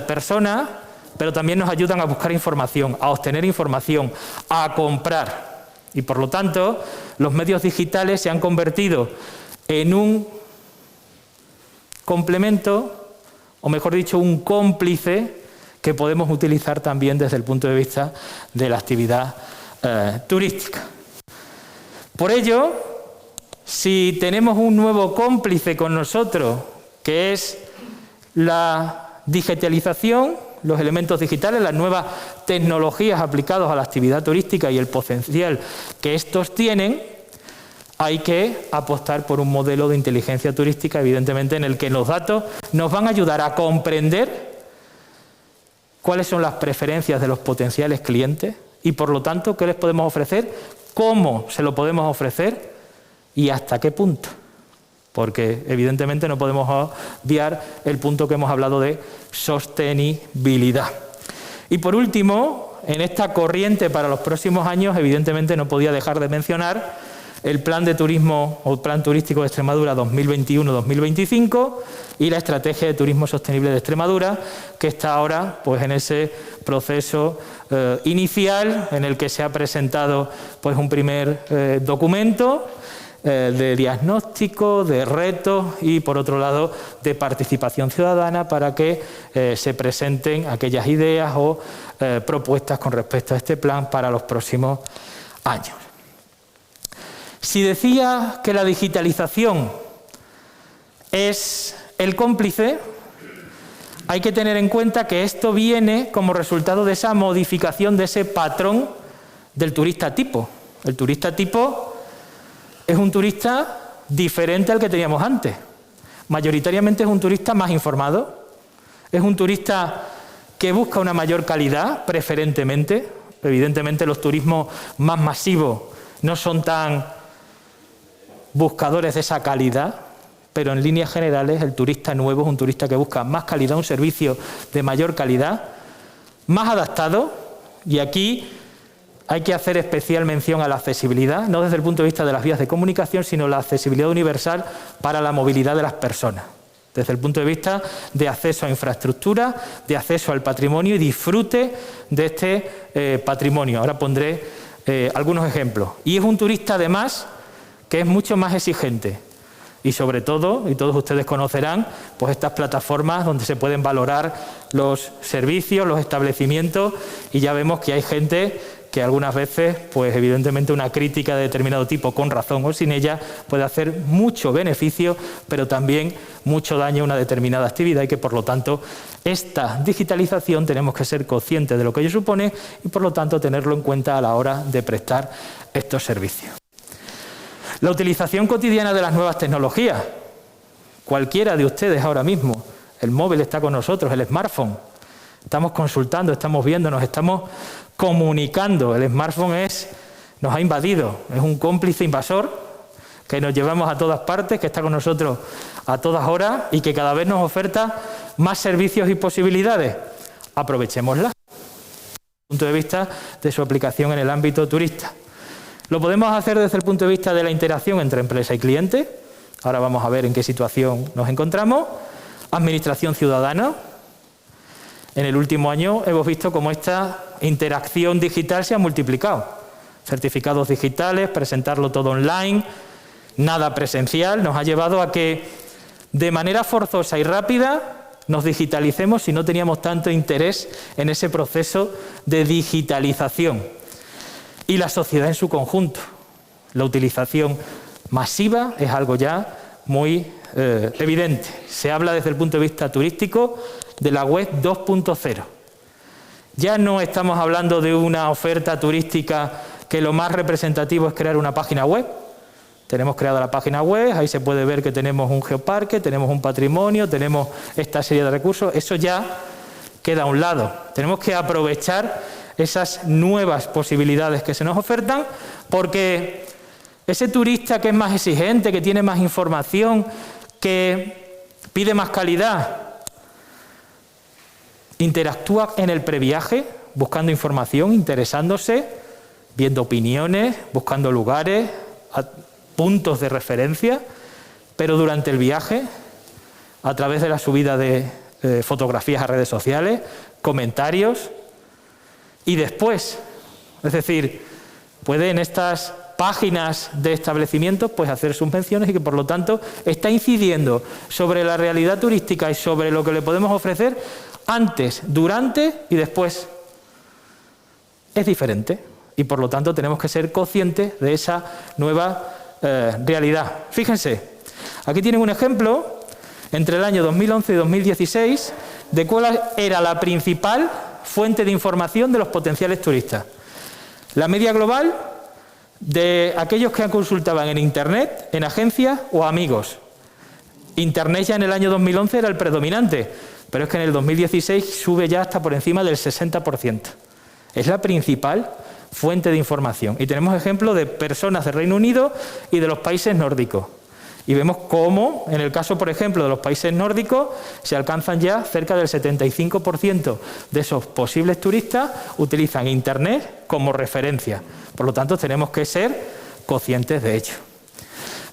Speaker 2: persona, pero también nos ayudan a buscar información, a obtener información, a comprar. Y por lo tanto, los medios digitales se han convertido en un complemento, o mejor dicho, un cómplice que podemos utilizar también desde el punto de vista de la actividad turística. Por ello, si tenemos un nuevo cómplice con nosotros, que es la digitalización, los elementos digitales, las nuevas tecnologías aplicadas a la actividad turística y el potencial que estos tienen, hay que apostar por un modelo de inteligencia turística, evidentemente, en el que los datos nos van a ayudar a comprender cuáles son las preferencias de los potenciales clientes y, por lo tanto, qué les podemos ofrecer, cómo se lo podemos ofrecer y hasta qué punto. Porque, evidentemente, no podemos obviar el punto que hemos hablado de sostenibilidad. Y, por último, en esta corriente para los próximos años, evidentemente, no podía dejar de mencionar el Plan de Turismo o Plan Turístico de Extremadura 2021-2025 y la Estrategia de Turismo Sostenible de Extremadura, que está ahora pues, en ese proceso inicial en el que se ha presentado pues, un primer documento de diagnóstico, de retos y, por otro lado, de participación ciudadana para que se presenten aquellas ideas o propuestas con respecto a este plan para los próximos años. Si decía que la digitalización es el cómplice, hay que tener en cuenta que esto viene como resultado de esa modificación de ese patrón del turista tipo. El turista tipo es un turista diferente al que teníamos antes. Mayoritariamente es un turista más informado, es un turista que busca una mayor calidad, preferentemente. Evidentemente los turismos más masivos no son tan buscadores de esa calidad, pero en líneas generales el turista nuevo es un turista que busca más calidad, un servicio de mayor calidad, más adaptado, y aquí hay que hacer especial mención a la accesibilidad, no desde el punto de vista de las vías de comunicación, sino la accesibilidad universal para la movilidad de las personas, desde el punto de vista de acceso a infraestructura, de acceso al patrimonio y disfrute de este patrimonio. Ahora pondré algunos ejemplos. Y es un turista además que es mucho más exigente y sobre todo, y todos ustedes conocerán, pues estas plataformas donde se pueden valorar los servicios, los establecimientos, y ya vemos que hay gente que algunas veces, pues evidentemente una crítica de determinado tipo, con razón o sin ella, puede hacer mucho beneficio, pero también mucho daño a una determinada actividad y que por lo tanto esta digitalización tenemos que ser conscientes de lo que ello supone y por lo tanto tenerlo en cuenta a la hora de prestar estos servicios. La utilización cotidiana de las nuevas tecnologías. Cualquiera de ustedes ahora mismo, el móvil está con nosotros, el smartphone. Estamos consultando, estamos viendo, nos estamos comunicando. El smartphone nos ha invadido, es un cómplice invasor que nos llevamos a todas partes, que está con nosotros a todas horas y que cada vez nos oferta más servicios y posibilidades. Aprovechémoslas desde el punto de vista de su aplicación en el ámbito turista. Lo podemos hacer desde el punto de vista de la interacción entre empresa y cliente. Ahora vamos a ver en qué situación nos encontramos. Administración ciudadana. En el último año hemos visto cómo esta interacción digital se ha multiplicado. Certificados digitales, presentarlo todo online, nada presencial, nos ha llevado a que de manera forzosa y rápida nos digitalicemos si no teníamos tanto interés en ese proceso de digitalización. Y la sociedad en su conjunto. La utilización masiva es algo ya muy evidente. Se habla desde el punto de vista turístico de la web 2.0. Ya no estamos hablando de una oferta turística que lo más representativo es crear una página web. Tenemos creada la página web, ahí se puede ver que tenemos un geoparque, tenemos un patrimonio, tenemos esta serie de recursos. Eso ya queda a un lado. Tenemos que aprovechar esas nuevas posibilidades que se nos ofertan, porque ese turista que es más exigente, que tiene más información, que pide más calidad, interactúa en el previaje, buscando información, interesándose, viendo opiniones, buscando lugares, puntos de referencia, pero durante el viaje, a través de la subida de fotografías a redes sociales, comentarios, y después, es decir, puede en estas páginas de establecimientos pues hacer sus menciones y que por lo tanto está incidiendo sobre la realidad turística y sobre lo que le podemos ofrecer antes, durante y después. Es diferente y por lo tanto tenemos que ser conscientes de esa nueva realidad. Fíjense, aquí tienen un ejemplo entre el año 2011 y 2016 de cuál era la principal fuente de información de los potenciales turistas. La media global de aquellos que consultaban en Internet, en agencias o amigos. Internet ya en el año 2011 era el predominante, pero es que en el 2016 sube ya hasta por encima del 60%. Es la principal fuente de información. Y tenemos ejemplos de personas del Reino Unido y de los países nórdicos. Y vemos cómo, en el caso, por ejemplo, de los países nórdicos, se alcanzan ya cerca del 75% de esos posibles turistas utilizan Internet como referencia. Por lo tanto, tenemos que ser conscientes de ello.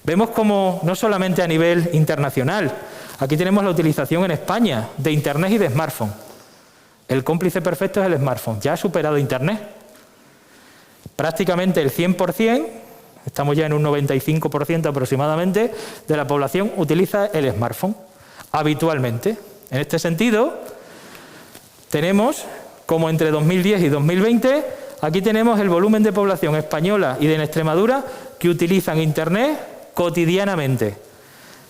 Speaker 2: Vemos como, no solamente a nivel internacional, aquí tenemos la utilización en España de Internet y de smartphone. El cómplice perfecto es el smartphone, ya ha superado Internet. Prácticamente el 100%, estamos ya en un 95% aproximadamente, de la población utiliza el smartphone habitualmente. En este sentido, tenemos como entre 2010 y 2020, aquí tenemos el volumen de población española y de Extremadura que utilizan Internet cotidianamente.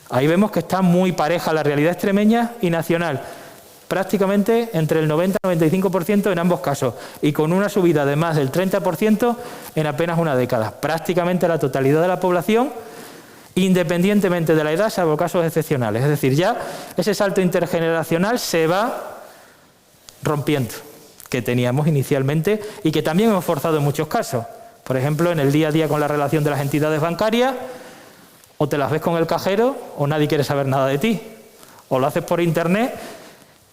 Speaker 2: Ahí vemos que está muy pareja la realidad extremeña y nacional, prácticamente entre el 90 y el 95% en ambos casos, y con una subida de más del 30% en apenas una década. Prácticamente la totalidad de la población, independientemente de la edad, salvo casos excepcionales. Es decir, ya ese salto intergeneracional se va rompiendo, que teníamos inicialmente y que también hemos forzado en muchos casos. Por ejemplo, en el día a día con la relación de las entidades bancarias, o te las ves con el cajero o nadie quiere saber nada de ti, o lo haces por Internet.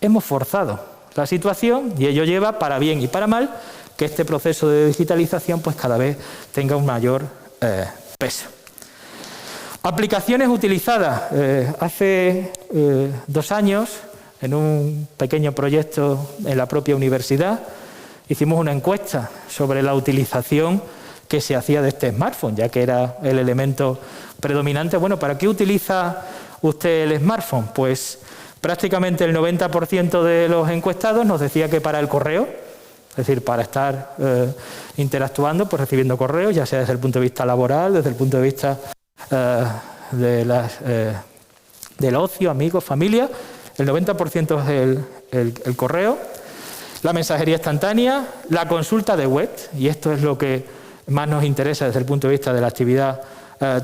Speaker 2: Hemos forzado la situación y ello lleva, para bien y para mal, que este proceso de digitalización pues cada vez tenga un mayor peso. Aplicaciones utilizadas. Hace 2 años, en un pequeño proyecto en la propia universidad, hicimos una encuesta sobre la utilización que se hacía de este smartphone, ya que era el elemento predominante. Bueno, ¿para qué utiliza usted el smartphone? Pues prácticamente el 90% de los encuestados nos decía que para el correo, es decir, para estar interactuando, pues recibiendo correos, ya sea desde el punto de vista laboral, desde el punto de vista del ocio, amigos, familia. El 90% es el correo, la mensajería instantánea, la consulta de web, y esto es lo que más nos interesa desde el punto de vista de la actividad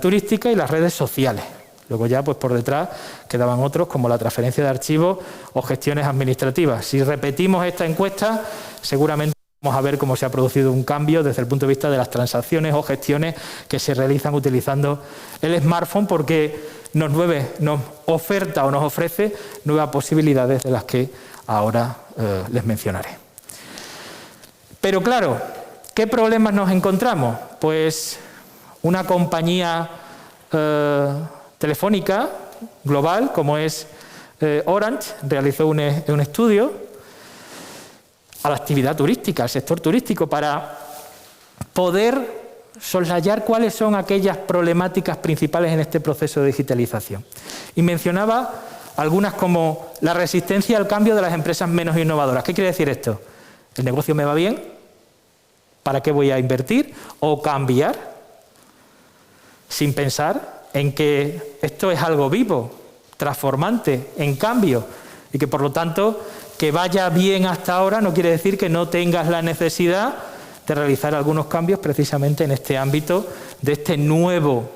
Speaker 2: turística, y las redes sociales. Luego ya pues por detrás quedaban otros como la transferencia de archivos o gestiones administrativas. Si repetimos esta encuesta, seguramente vamos a ver cómo se ha producido un cambio desde el punto de vista de las transacciones o gestiones que se realizan utilizando el smartphone, porque nos oferta o nos ofrece nuevas posibilidades de las que ahora les mencionaré. Pero claro, ¿qué problemas nos encontramos? Pues una compañía telefónica global como es Orange realizó un estudio a la actividad turística, al sector turístico, para poder soslayar cuáles son aquellas problemáticas principales en este proceso de digitalización. Y mencionaba algunas como la resistencia al cambio de las empresas menos innovadoras. ¿Qué quiere decir esto? ¿El negocio me va bien? ¿Para qué voy a invertir o cambiar? Sin pensar en que esto es algo vivo, transformante, en cambio, y que por lo tanto que vaya bien hasta ahora no quiere decir que no tengas la necesidad de realizar algunos cambios precisamente en este ámbito de este nuevo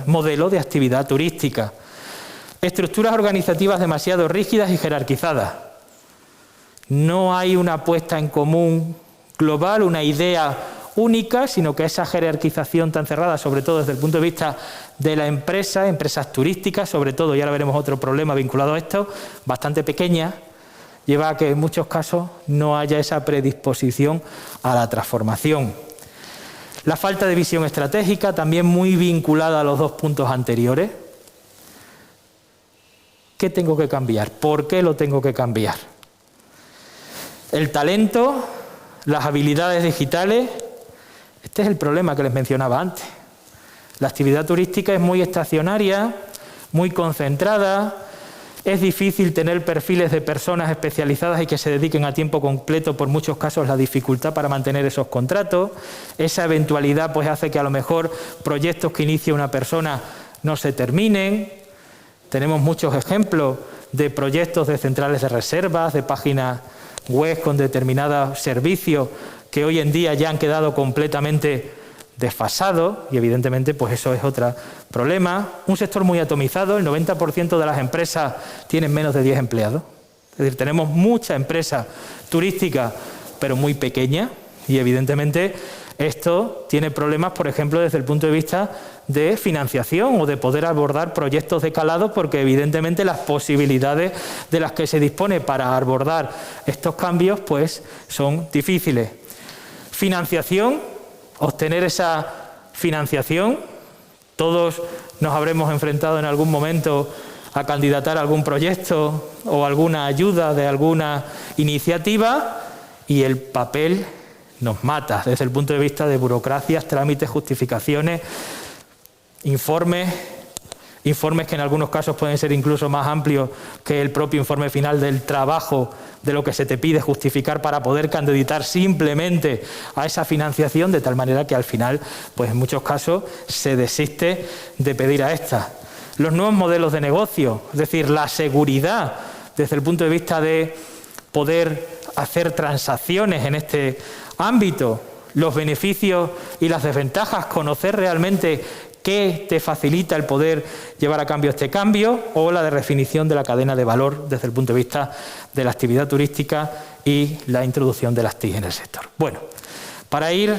Speaker 2: modelo de actividad turística. Estructuras organizativas demasiado rígidas y jerarquizadas. No hay una puesta en común global, una idea única, sino que esa jerarquización tan cerrada, sobre todo desde el punto de vista de la empresa, empresas turísticas, sobre todo, y ahora veremos otro problema vinculado a esto, bastante pequeña, lleva a que en muchos casos no haya esa predisposición a la transformación. La falta de visión estratégica, también muy vinculada a los dos puntos anteriores. ¿Qué tengo que cambiar? ¿Por qué lo tengo que cambiar? El talento, las habilidades digitales. Este es el problema que les mencionaba antes. La actividad turística es muy estacionaria, muy concentrada, es difícil tener perfiles de personas especializadas y que se dediquen a tiempo completo, por muchos casos la dificultad para mantener esos contratos. Esa eventualidad pues hace que a lo mejor proyectos que inicie una persona no se terminen. Tenemos muchos ejemplos de proyectos de centrales de reservas, de páginas web con determinados servicios que hoy en día ya han quedado completamente desfasados y evidentemente pues eso es otro problema. Un sector muy atomizado, el 90% de las empresas tienen menos de 10 empleados. Es decir, tenemos mucha empresa turística pero muy pequeña y evidentemente esto tiene problemas, por ejemplo, desde el punto de vista de financiación o de poder abordar proyectos de calado, porque evidentemente las posibilidades de las que se dispone para abordar estos cambios pues son difíciles. Financiación, obtener esa financiación. Todos nos habremos enfrentado en algún momento a candidatar a algún proyecto o alguna ayuda de alguna iniciativa y el papel nos mata desde el punto de vista de burocracias, trámites, justificaciones, informes que en algunos casos pueden ser incluso más amplios que el propio informe final del trabajo, de lo que se te pide justificar para poder candidatar simplemente a esa financiación, de tal manera que al final, pues en muchos casos, se desiste de pedir a esta. Los nuevos modelos de negocio, es decir, la seguridad desde el punto de vista de poder hacer transacciones en este ámbito, los beneficios y las desventajas, conocer realmente qué te facilita el poder llevar a cabo este cambio, o la redefinición de la cadena de valor desde el punto de vista de la actividad turística y la introducción de las TIC en el sector. Bueno, para ir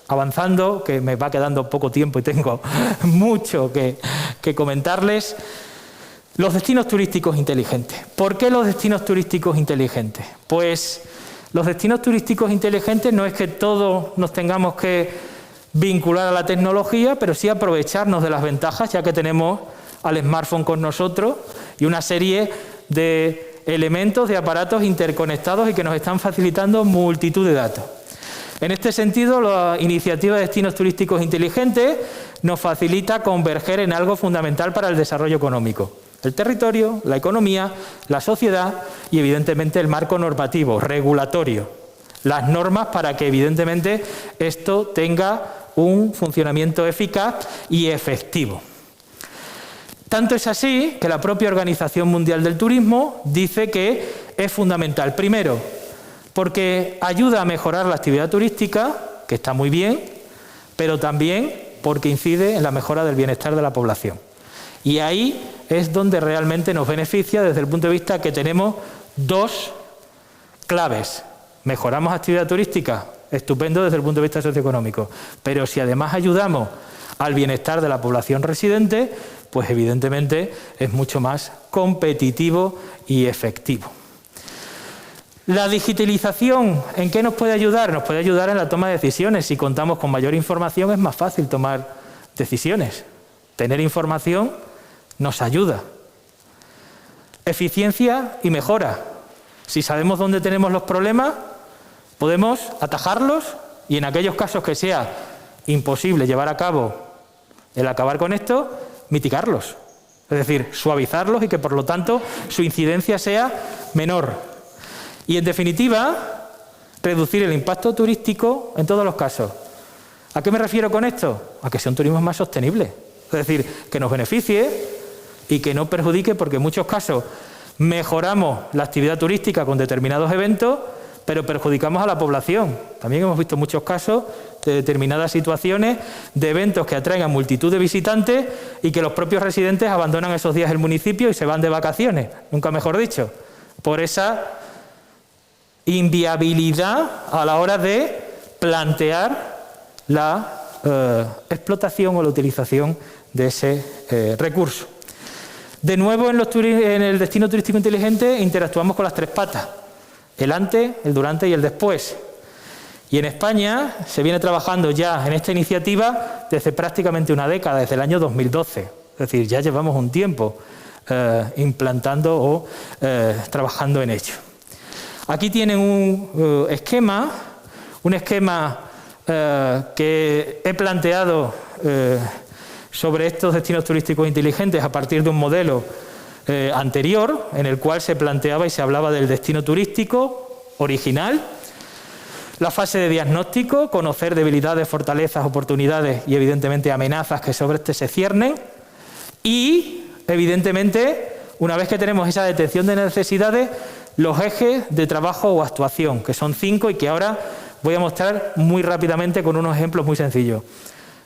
Speaker 2: avanzando, que me va quedando poco tiempo y tengo mucho que comentarles, los destinos turísticos inteligentes. ¿Por qué los destinos turísticos inteligentes? Pues los destinos turísticos inteligentes no es que todos nos tengamos que vincular a la tecnología, pero sí aprovecharnos de las ventajas, ya que tenemos al smartphone con nosotros y una serie de elementos, de aparatos interconectados y que nos están facilitando multitud de datos. En este sentido, la iniciativa de destinos turísticos inteligentes nos facilita converger en algo fundamental para el desarrollo económico: el territorio, la economía, la sociedad y evidentemente el marco normativo, regulatorio, las normas para que evidentemente esto tenga un funcionamiento eficaz y efectivo. Tanto es así que la propia Organización Mundial del Turismo dice que es fundamental, primero, porque ayuda a mejorar la actividad turística, que está muy bien, pero también porque incide en la mejora del bienestar de la población. Y ahí es donde realmente nos beneficia desde el punto de vista que tenemos dos claves. Mejoramos actividad turística, estupendo desde el punto de vista socioeconómico, pero si además ayudamos al bienestar de la población residente, pues evidentemente es mucho más competitivo y efectivo. La digitalización, ¿en qué nos puede ayudar? Nos puede ayudar en la toma de decisiones. Si contamos con mayor información es más fácil tomar decisiones. Tener información nos ayuda. Eficiencia y mejora. Si sabemos dónde tenemos los problemas, podemos atajarlos y en aquellos casos que sea imposible llevar a cabo el acabar con esto, mitigarlos. Es decir, suavizarlos y que por lo tanto su incidencia sea menor. Y en definitiva, reducir el impacto turístico en todos los casos. ¿A qué me refiero con esto? A que sea un turismo más sostenible. Es decir, que nos beneficie y que no perjudique, porque en muchos casos mejoramos la actividad turística con determinados eventos, pero perjudicamos a la población. También hemos visto muchos casos de determinadas situaciones, de eventos que atraen a multitud de visitantes y que los propios residentes abandonan esos días el municipio y se van de vacaciones, nunca mejor dicho, por esa inviabilidad a la hora de plantear la explotación o la utilización de ese recurso. De nuevo, en el destino turístico inteligente interactuamos con las tres patas: el antes, el durante y el después. Y en España se viene trabajando ya en esta iniciativa desde prácticamente una década, desde el año 2012. Es decir, ya llevamos un tiempo implantando o trabajando en ello. Aquí tienen un esquema que he planteado sobre estos destinos turísticos inteligentes a partir de un modelo anterior, en el cual se planteaba y se hablaba del destino turístico original, la fase de diagnóstico, conocer debilidades, fortalezas, oportunidades y evidentemente amenazas que sobre este se ciernen, y evidentemente, una vez que tenemos esa detección de necesidades, los ejes de trabajo o actuación, que son 5 y que ahora voy a mostrar muy rápidamente con unos ejemplos muy sencillos.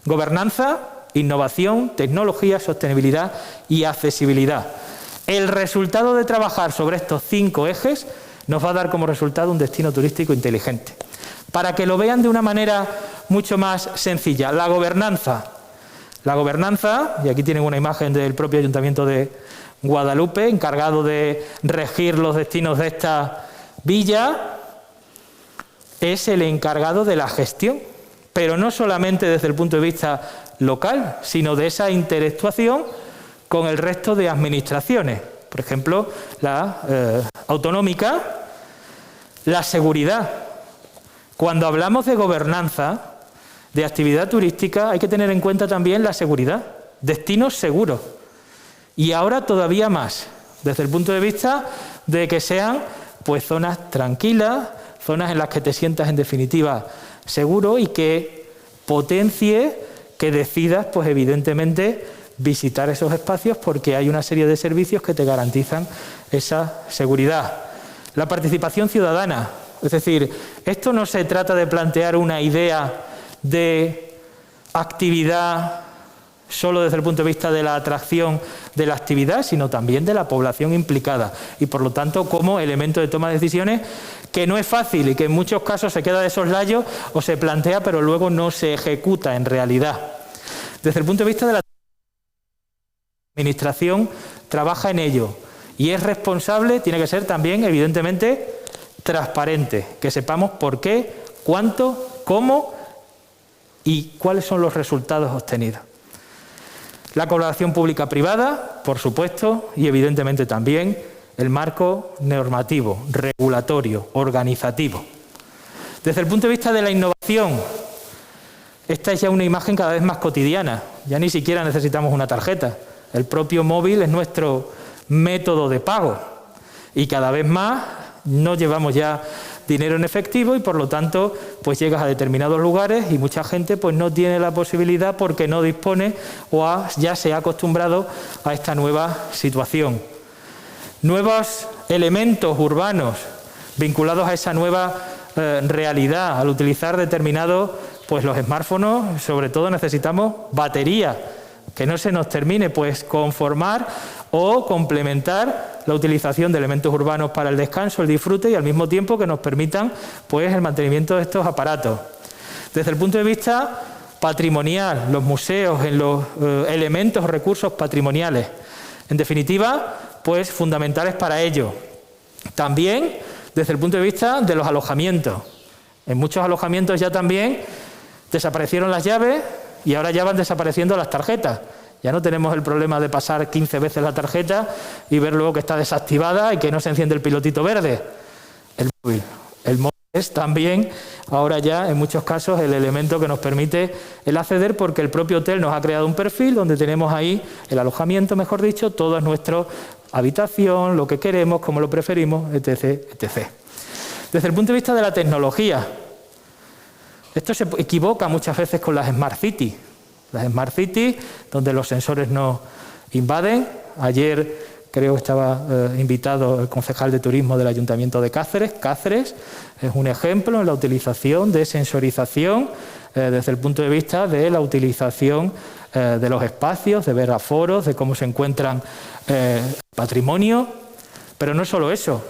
Speaker 2: Gobernanza, innovación, tecnología, sostenibilidad y accesibilidad. El resultado de trabajar sobre estos 5 ejes nos va a dar como resultado un destino turístico inteligente. Para que lo vean de una manera mucho más sencilla, la gobernanza, y aquí tienen una imagen del propio Ayuntamiento de Guadalupe, encargado de regir los destinos de esta villa, es el encargado de la gestión, pero no solamente desde el punto de vista local, sino de esa interactuación con el resto de administraciones. Por ejemplo, la autonómica, la seguridad. Cuando hablamos de gobernanza, de actividad turística, hay que tener en cuenta también la seguridad, destinos seguros. Y ahora todavía más, desde el punto de vista de que sean pues zonas tranquilas, zonas en las que te sientas en definitiva seguro y que potencie que decidas pues evidentemente visitar esos espacios porque hay una serie de servicios que te garantizan esa seguridad. La participación ciudadana, es decir, esto no se trata de plantear una idea de actividad solo desde el punto de vista de la atracción de la actividad, sino también de la población implicada y por lo tanto como elemento de toma de decisiones que no es fácil y que en muchos casos se queda de soslayo o se plantea pero luego no se ejecuta en realidad. Desde el punto de vista de la administración trabaja en ello y es responsable, tiene que ser también evidentemente transparente, que sepamos por qué, cuánto, cómo y cuáles son los resultados obtenidos. La colaboración pública-privada, por supuesto, y evidentemente también el marco normativo, regulatorio, organizativo. Desde el punto de vista de la innovación, esta es ya una imagen cada vez más cotidiana, ya ni siquiera necesitamos una tarjeta. El propio móvil es nuestro método de pago y cada vez más no llevamos ya dinero en efectivo y por lo tanto pues llegas a determinados lugares y mucha gente pues no tiene la posibilidad porque no dispone o ya se ha acostumbrado a esta nueva situación. Nuevos elementos urbanos vinculados a esa nueva realidad, al utilizar determinados, pues los smartphones, sobre todo necesitamos batería, que no se nos termine pues conformar o complementar la utilización de elementos urbanos para el descanso, el disfrute y al mismo tiempo que nos permitan pues el mantenimiento de estos aparatos. Desde el punto de vista patrimonial, los museos, en los elementos o recursos patrimoniales, en definitiva, pues fundamentales para ello. También desde el punto de vista de los alojamientos. En muchos alojamientos ya también desaparecieron las llaves y ahora ya van desapareciendo las tarjetas. Ya no tenemos el problema de pasar 15 veces la tarjeta y ver luego que está desactivada y que no se enciende el pilotito verde. El móvil. El móvil es también, ahora ya en muchos casos, el elemento que nos permite el acceder porque el propio hotel nos ha creado un perfil donde tenemos ahí el alojamiento, mejor dicho, toda nuestra habitación, lo que queremos, cómo lo preferimos, etc., etc. Desde el punto de vista de la tecnología, esto se equivoca muchas veces con las Smart Cities. Las Smart Cities, donde los sensores nos invaden. Ayer creo que estaba invitado el concejal de turismo del Ayuntamiento de Cáceres. Cáceres es un ejemplo en la utilización de sensorización desde el punto de vista de la utilización de los espacios, de ver aforos, de cómo se encuentran patrimonio. Pero no solo eso.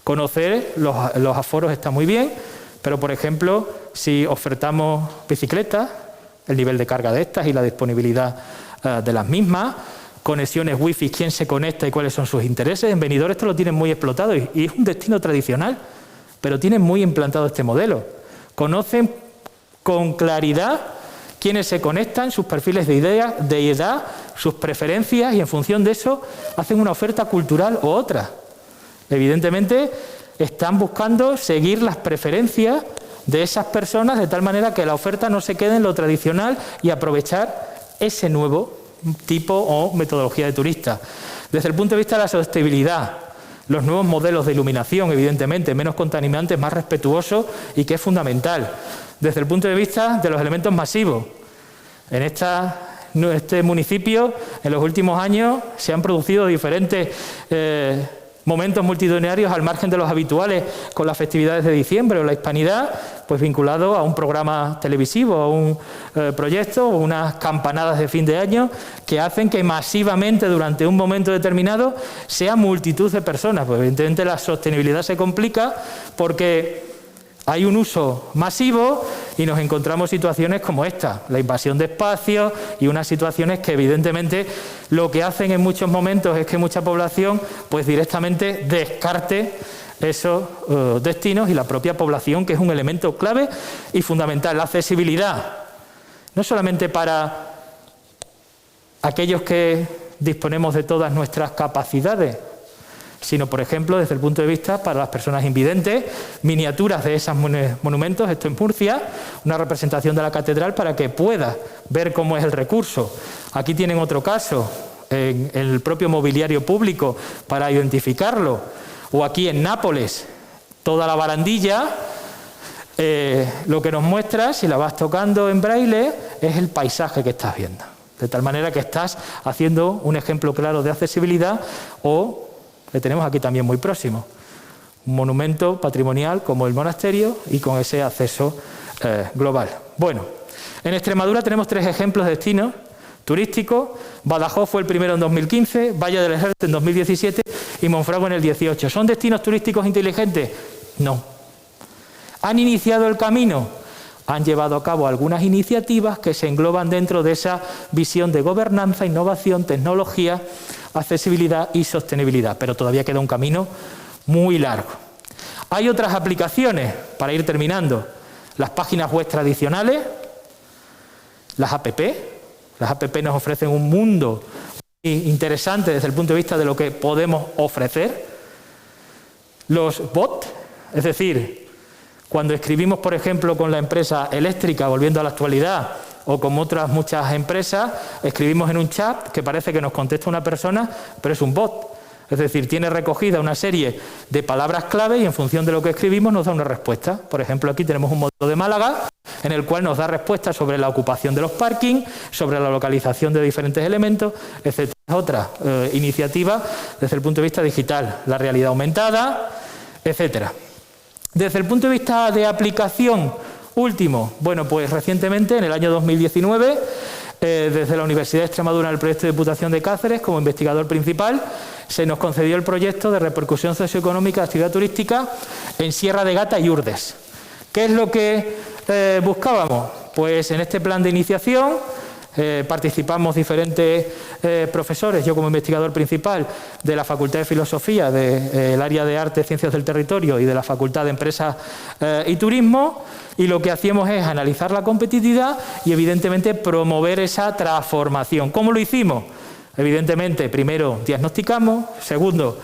Speaker 2: Conocer los aforos está muy bien, pero, por ejemplo, si ofertamos bicicletas, el nivel de carga de estas y la disponibilidad de las mismas, conexiones wifi, quién se conecta y cuáles son sus intereses. En Benidorm esto lo tienen muy explotado y es un destino tradicional, pero tienen muy implantado este modelo. Conocen con claridad quiénes se conectan, sus perfiles de edad, sus preferencias, y en función de eso hacen una oferta cultural u otra. Evidentemente están buscando seguir las preferencias de esas personas de tal manera que la oferta no se quede en lo tradicional y aprovechar ese nuevo tipo o metodología de turista. Desde el punto de vista de la sostenibilidad, los nuevos modelos de iluminación, evidentemente, menos contaminantes, más respetuosos y que es fundamental. Desde el punto de vista de los elementos masivos, en este municipio, en los últimos años, se han producido diferentes momentos multitudinarios al margen de los habituales, con las festividades de diciembre o la hispanidad, pues vinculado a un programa televisivo, a un proyecto o unas campanadas de fin de año que hacen que masivamente durante un momento determinado sea multitud de personas. Pues evidentemente la sostenibilidad se complica porque hay un uso masivo y nos encontramos situaciones como esta, la invasión de espacios y unas situaciones que evidentemente lo que hacen en muchos momentos es que mucha población pues directamente descarte esos destinos y la propia población, que es un elemento clave y fundamental. La accesibilidad, no solamente para aquellos que disponemos de todas nuestras capacidades, sino, por ejemplo, desde el punto de vista para las personas invidentes, miniaturas de esos monumentos, esto en Murcia, una representación de la catedral para que pueda ver cómo es el recurso. Aquí tienen otro caso, en el propio mobiliario público, para identificarlo, o aquí en Nápoles, toda la barandilla, lo que nos muestra, si la vas tocando en braille, es el paisaje que estás viendo. De tal manera que estás haciendo un ejemplo claro de accesibilidad o que tenemos aquí también muy próximo, un monumento patrimonial como el monasterio y con ese acceso global. Bueno, en Extremadura tenemos 3 ejemplos de destinos turísticos. Badajoz fue el primero en 2015, Valle del Ejército en 2017 y Monfragüe en el 18. ¿Son destinos turísticos inteligentes? No. ¿Han iniciado el camino? Han llevado a cabo algunas iniciativas que se engloban dentro de esa visión de gobernanza, innovación, tecnología, accesibilidad y sostenibilidad, pero todavía queda un camino muy largo. Hay otras aplicaciones, para ir terminando, las páginas web tradicionales, las APP. Las APP nos ofrecen un mundo interesante desde el punto de vista de lo que podemos ofrecer. Los bots, es decir, cuando escribimos, por ejemplo, con la empresa eléctrica, volviendo a la actualidad, o como otras muchas empresas, escribimos en un chat que parece que nos contesta una persona, pero es un bot. Es decir, tiene recogida una serie de palabras clave y en función de lo que escribimos nos da una respuesta. Por ejemplo, aquí tenemos un modelo de Málaga en el cual nos da respuestas sobre la ocupación de los parkings, sobre la localización de diferentes elementos, etc. Otra iniciativa desde el punto de vista digital, la realidad aumentada, etc. Desde el punto de vista de aplicación, último, bueno, pues recientemente, en el año 2019, desde la Universidad de Extremadura, en el proyecto de Diputación de Cáceres, como investigador principal, se nos concedió el proyecto de repercusión socioeconómica de actividad turística en Sierra de Gata y Urdes. ¿Qué es lo que buscábamos? Pues en este plan de iniciación participamos diferentes profesores, yo como investigador principal de la Facultad de Filosofía, del área de Arte, Ciencias del Territorio y de la Facultad de Empresas y Turismo, y lo que hacíamos es analizar la competitividad y evidentemente promover esa transformación. ¿Cómo lo hicimos? Evidentemente, primero diagnosticamos, segundo,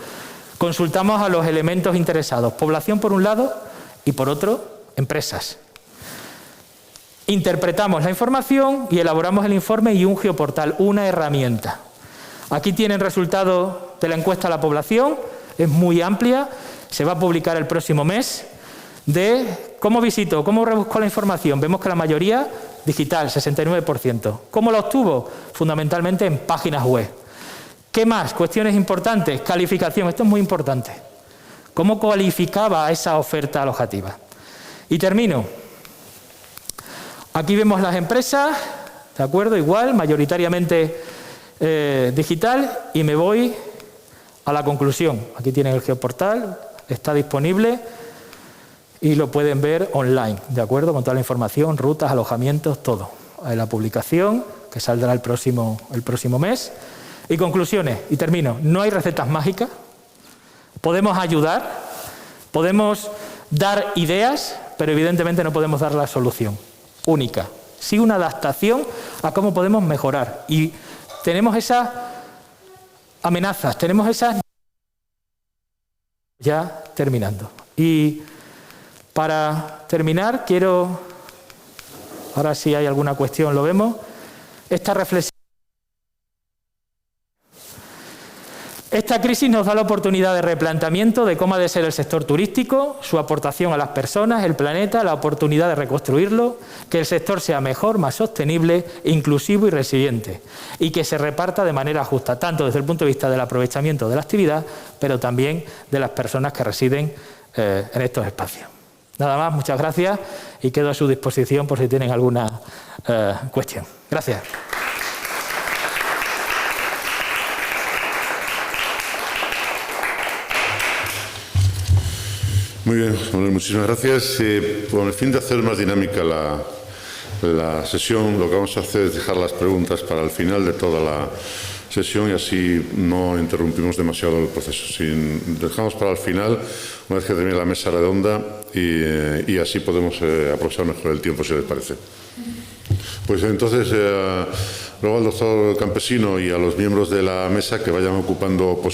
Speaker 2: consultamos a los elementos interesados, población por un lado y por otro, empresas. Interpretamos la información y elaboramos el informe y un geoportal, una herramienta. Aquí tienen resultados de la encuesta a la población, es muy amplia, se va a publicar el próximo mes, de cómo visito, cómo rebusco la información. Vemos que la mayoría digital, 69%. ¿Cómo la obtuvo? Fundamentalmente en páginas web. ¿Qué más? Cuestiones importantes, calificación, esto es muy importante. ¿Cómo cualificaba esa oferta alojativa? Y termino. Aquí vemos las empresas, ¿de acuerdo? Igual, mayoritariamente digital, y me voy a la conclusión. Aquí tienen el geoportal, está disponible y lo pueden ver online, ¿de acuerdo? Con toda la información, rutas, alojamientos, todo. La publicación, que saldrá el próximo mes. Y conclusiones, y termino. No hay recetas mágicas. Podemos ayudar, podemos dar ideas, pero evidentemente no podemos dar la solución única. Sí una adaptación a cómo podemos mejorar. Y tenemos esas amenazas, tenemos esas... Ya terminando. Y para terminar, quiero... Ahora si hay alguna cuestión lo vemos. Esta reflexión. Esta crisis nos da la oportunidad de replanteamiento de cómo ha de ser el sector turístico, su aportación a las personas, el planeta, la oportunidad de reconstruirlo, que el sector sea mejor, más sostenible, inclusivo y resiliente, y que se reparta de manera justa, tanto desde el punto de vista del aprovechamiento de la actividad, pero también de las personas que residen en estos espacios. Nada más, muchas gracias y quedo a su disposición por si tienen alguna cuestión. Gracias.
Speaker 1: Muy bien, Manuel, muchísimas gracias. Con el fin de hacer más dinámica la sesión, lo que vamos a hacer es dejar las preguntas para el final de toda la sesión y así no interrumpimos demasiado el proceso. Dejamos para el final, una vez que termine la mesa redonda, y así podemos aprovechar mejor el tiempo, si les parece. Pues entonces, luego al doctor Campesino y a los miembros de la mesa que vayan ocupando posiciones.